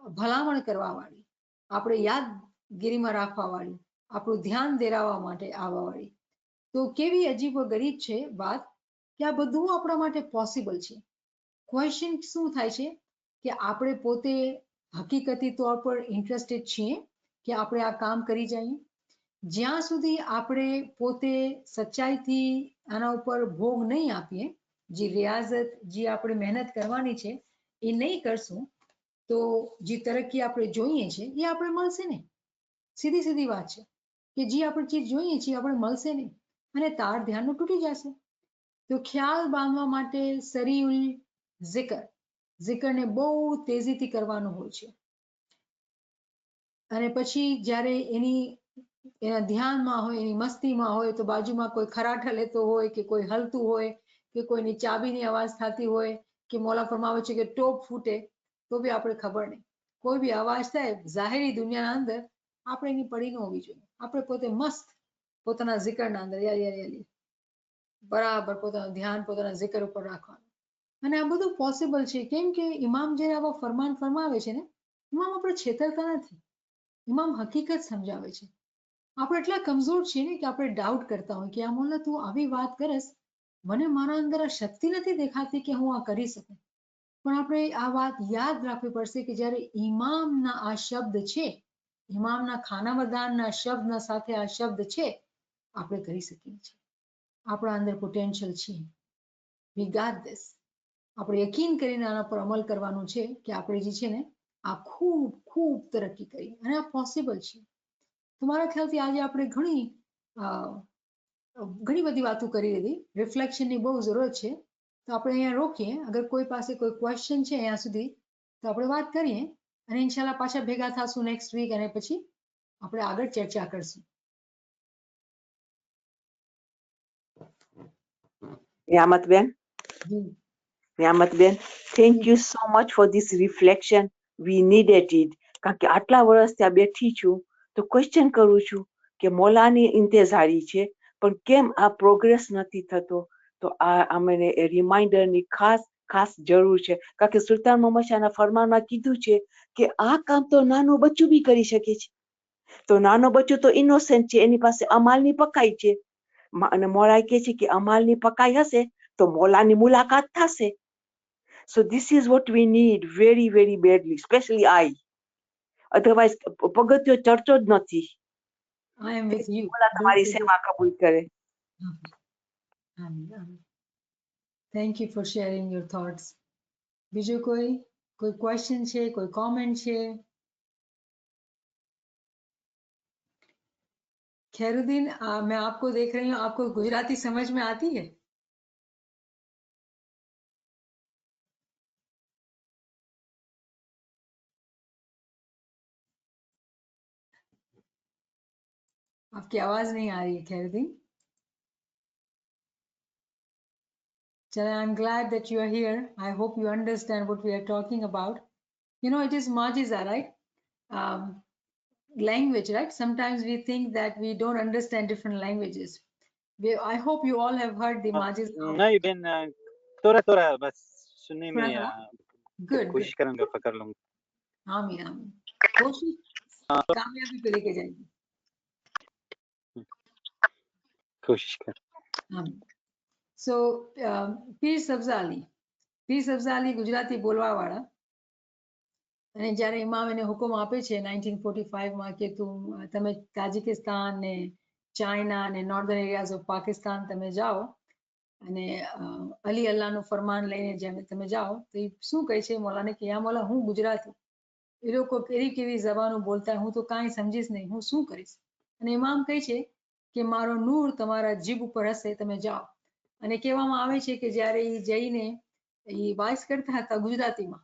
ભલામણ કરવા વાળી, આપણે યાદગીરીમાં રાખવા વાળી, આપણું ધ્યાન દેરાવા માટે આવવા વાળી. તો કેવી અજીબો ગરીબ છે વાત કે આ બધું આપણા માટે પોસિબલ છે. ક્વેશ્ચન શું થાય છે કે આપણે પોતે હકીકતી તौर પર ઇન્ટરેસ્ટેડ છીએ કે આપણે આ કામ કરી જઈએ? જ્યાં સુધી આપણે પોતે સચ્ચાઈથી આના ઉપર ભોગ નહીં આપીએ, જે રિયાઝત, જે આપણે મહેનત કરવાની છે એ નહીં કરશું, તો જે તરક્કી આપણે જોઈએ છે એ આપણે મળશે નહીં. સીધી વાત છે કે જે આપણે ચીજ જોઈએ છીએ આપણે મળશે નહીં અને તાર ધ્યાનનું તૂટી જશે. તો ખ્યાલ બાંધવા માટે સરીઉલ zikr ને બહુ તેજીથી કરવાનું હોય છે અને પછી જ્યારે એના ધ્યાનમાં હોય, એની મસ્તીમાં હોય, તો બાજુમાં કોઈ ખરાઠા લેતો હોય કે કોઈ હલતું હોય કે કોઈની ચાબીની અવાજ થતી હોય કે મોલા ફરમાવે છે કે ટોપ ફૂટે, તો બી આપણે ખબર નહીં. કોઈ બી અવાજ થાય જાહેરી દુનિયાના અંદર, આપણે એની પડી ન હોવી જોઈએ. આપણે પોતે મસ્ત પોતાના zikરના અંદર બરાબર પોતાનું ધ્યાન પોતાના zikર ઉપર રાખવાનું. અને આ બધું પોસિબલ છે કેમ કે ઇમામ જ્યારે આવા ફરમાન ફરમાવે છે ને, ઇમામ આપણે છેતરતા નથી, ઇમામ હકીકત સમજાવે છે. આપણે એટલા કમજોર છીએ ને કે આપણે ડાઉટ કરતા હોય કે આ મોલા તું આવી વાત કરસ, મને મારા અંદર આ શક્તિ નથી દેખાતી કે હું આ કરી શકું. પણ આપણે આ વાત યાદ રાખવી પડશે કે જ્યારે ઇમામના આ શબ્દ છે, ઇમામના ખાનાવદાનના શબ્દના સાથે આ શબ્દ છે, આપણે કરી શકીએ છીએ. આપણા અંદર પોટેન્શિયલ છે. We got this. આપણે યકીન કરીને આના પર અમલ કરવાનું છે કે આપણે જે છે ને આ ખૂબ તરક્કી કરી અને આ પોસિબલ છે. તો મારા ખ્યાલથી આજે આપણે ઘણી બધી વાતો કરી લીધી. રિફ્લેક્શનની બહુ જરૂરત છે. તો આપણે અહીંયા રોકીએ. અગર કોઈ પાસે કોઈ ક્વેશ્ચન છે અહીંયા સુધી તો આપણે વાત કરીએ અને ઇન્શાલ્લાહ પાછા ભેગા થશું નેક્સ્ટ વીક અને પછી આપણે આગળ ચર્ચા કરશું. નિયામતબેન, thank you so much for this reflection. We needed it. કારણ કે આટલા વર્ષ ત્યાં બેઠી છું તો ક્વેશ્ચન કરું છું કે મોલાની ઇંતેજારી છે પણ કેમ આ પ્રોગ્રેસ નથી થતો. તો અમને રિમાઇન્ડરની ખાસ જરૂર છે. કારણ કે સુલતાન મોહમ્મદ શાહના ફરમાનમાં કીધું છે કે આ કામ તો નાનું બચ્ચું બી કરી શકે છે. તો નાનો બચ્ચો તો ઇનોસેન્ટ છે, એની પાસે અમાલની પકાઈ છે અને મોલા કહે છે કે અમાલની પકાઈ હશે તો મોલાની મુલાકાત થશે. So this is what we need very, very badly, especially I. Otherwise, પગથિયો ચડતો જ નથી. I am with you. મોલા તમારી સેવા કબૂલ કરે. Thank you for sharing your thoughts. બીજું કોઈ question છે, કોઈ comment છે? खैरुद्दीन, मैं आपको देख रही हूँ, आपको गुजराती समझ में आती है? आपकी आवाज नहीं आ रही है Khairuddin. Chala, I'm glad that you are here. I hope you understand what we are talking about. You know, it is Majiza, right? Language, right? Sometimes we think that we don't understand different languages. I hope you all have heard the Majiza. नहीं बहन, थोड़ा बस सुनने में थोड़ा-थोड़ा? Good, good. कोशिश करूंगा, पकड़ लूंगा. आमीन, आमीन. कोशिश कामयाबी पे लेके जाएगी. कोशिश कर. आमीन. So, પીર સબ્ઝાલી ગુજરાતી બોલવાવાળા, અને જ્યારે ઇમામ એને હુકમ આપે છે 1945 માં કે તમે તાજિકિસ્તાન ને ચાઇના ને નોર્ધન એરિયાઝ ઓફ પાકિસ્તાન તમે જાઓ અને અલી અલ્લાહનું ફરમાન લઈને જેમ તમે જાઓ, તો એ શું કહે છે મૌલાને કે યા મૌલા હું ગુજરાતી, એ લોકો કેવી જબાનો બોલતા હું તો કાંઈ સમજીશ નહીં, હું શું કરીશ? અને ઇમામ કહે છે કે મારો નૂર તમારા જીભ ઉપર હશે, તમે જાઓ. અને કહેવામાં આવે છે કે જ્યારે એ જઈને એ વાઇસ કરતા હતા ગુજરાતીમાં,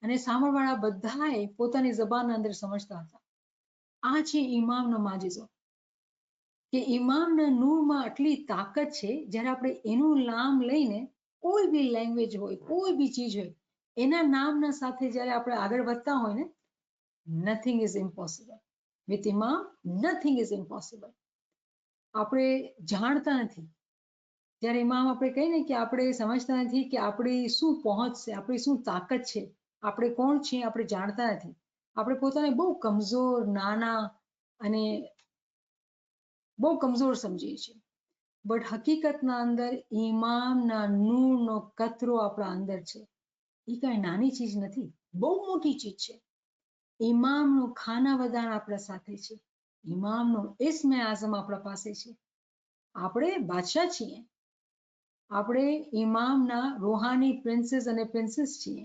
અને સાંભળવાળા બધાએ પોતાની જબાનના અંદર સમજતા હતા. આ છે ઇમામનો માજીઝો, કે ઇમામના નૂરમાં આટલી તાકાત છે, જ્યારે આપણે એનું નામ લઈને કોઈ બી લેંગ્વેજ હોય, કોઈ બી ચીજ હોય, એના નામના સાથે જ્યારે આપણે આગળ વધતા હોય ને, nothing is impossible. With Imam nothing is impossible. આપણે જાણતા નથી, જ્યારે ઇમામ આપણે કહીએ ને કે આપણે સમજતા નથી કે આપણી શું પહોંચ છે, આપણી શું તાકાત છે, આપણે કોણ છીએ આપણે જાણતા નથી. આપણે પોતાને બહુ કમજોર, નાના અને બહુ કમજોર સમજીએ છીએ. બટ હકીકતના અંદર ઇમામના નૂરનો કતરો આપણા અંદર છે. એ કાંઈ નાની ચીજ નથી, બહુ મોટી ચીજ છે. ઇમામનું ખાના વદાન આપણા સાથે છે, ઇમામનો ઇસ્મે આઝમ આપણા પાસે છે. આપણે બાદશાહ છીએ, આપણે ઇમામના રૂહાની પ્રિન્સેસ અને પ્રિન્સેસ છીએ.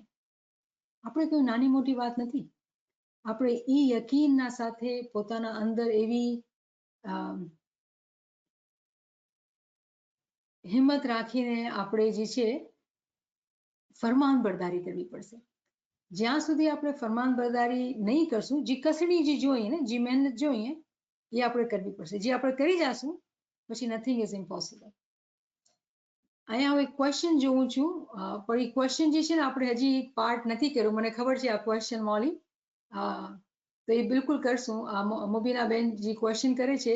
આપણે કોઈ નાની મોટી વાત નથી. આપણે એ યકીનના સાથે પોતાના અંદર એવી હિંમત રાખીને આપણે જે છે ફરમાનબરદારી કરવી પડશે. જ્યાં સુધી આપણે ફરમાનબરદારી નહીં કરશું, જે કસડી જે જોઈએ ને, જે મહેનત જોઈએ, એ આપણે કરવી પડશે. જે આપણે કરી જશું પછી નથિંગ ઇઝ ઇમ્પોસિબલ. અહીંયા હું એક ક્વેશ્ચન જોઉં છું, પણ એ ક્વેશ્ચન જે છે ને આપણે હજી પાર્ટ નથી કર્યો. મને ખબર છે આ ક્વેશ્ચન મૌલી, તો એ બિલકુલ કરશું. મુબીનાબેન જે ક્વેશ્ચન કરે છે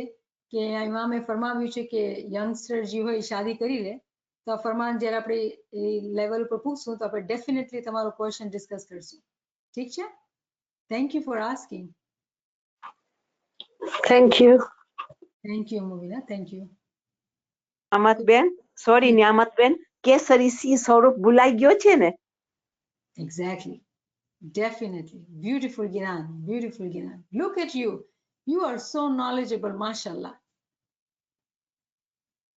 કે ઇમામે ફરમાવ્યું છે કે યંગસ્ટર જે હોય શાદી કરી લે, તો આ ફરમાન જ્યારે આપણે એ લેવલ પર પૂછશું તો આપણે ડેફિનેટલી તમારો ક્વેશ્ચન ડિસ્કસ કરશું. ઠીક છે? Thank you for asking. Thank you. Thank you Mubina, thank you. Amatben, sorry Niyamatben, Kesari Singh સ્વરૂપ ભૂલાઈ ગયો છે ને? Exactly. Definitely. Beautiful Ginan. Beautiful Ginan. Look at you. You are so knowledgeable, mashallah.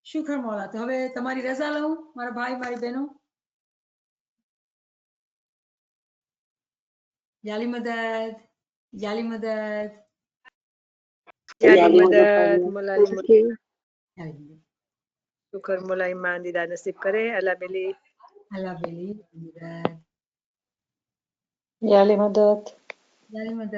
શુક્ર મોલા. તો હવે તમારી રજા લઉં મારા ભાઈ મારી બહેનો. યાલી મદદ, યાલી મદદ. યાલી મદદ, મોલાની મદદ. યાલી મદદ. શુકર મોલા ઈમાન દીદાર નસીબ કરે. અલ્લાહ બેલી. અલ્લાહ બેલી મદદ. યાલી મદદ. યાલી મદદ.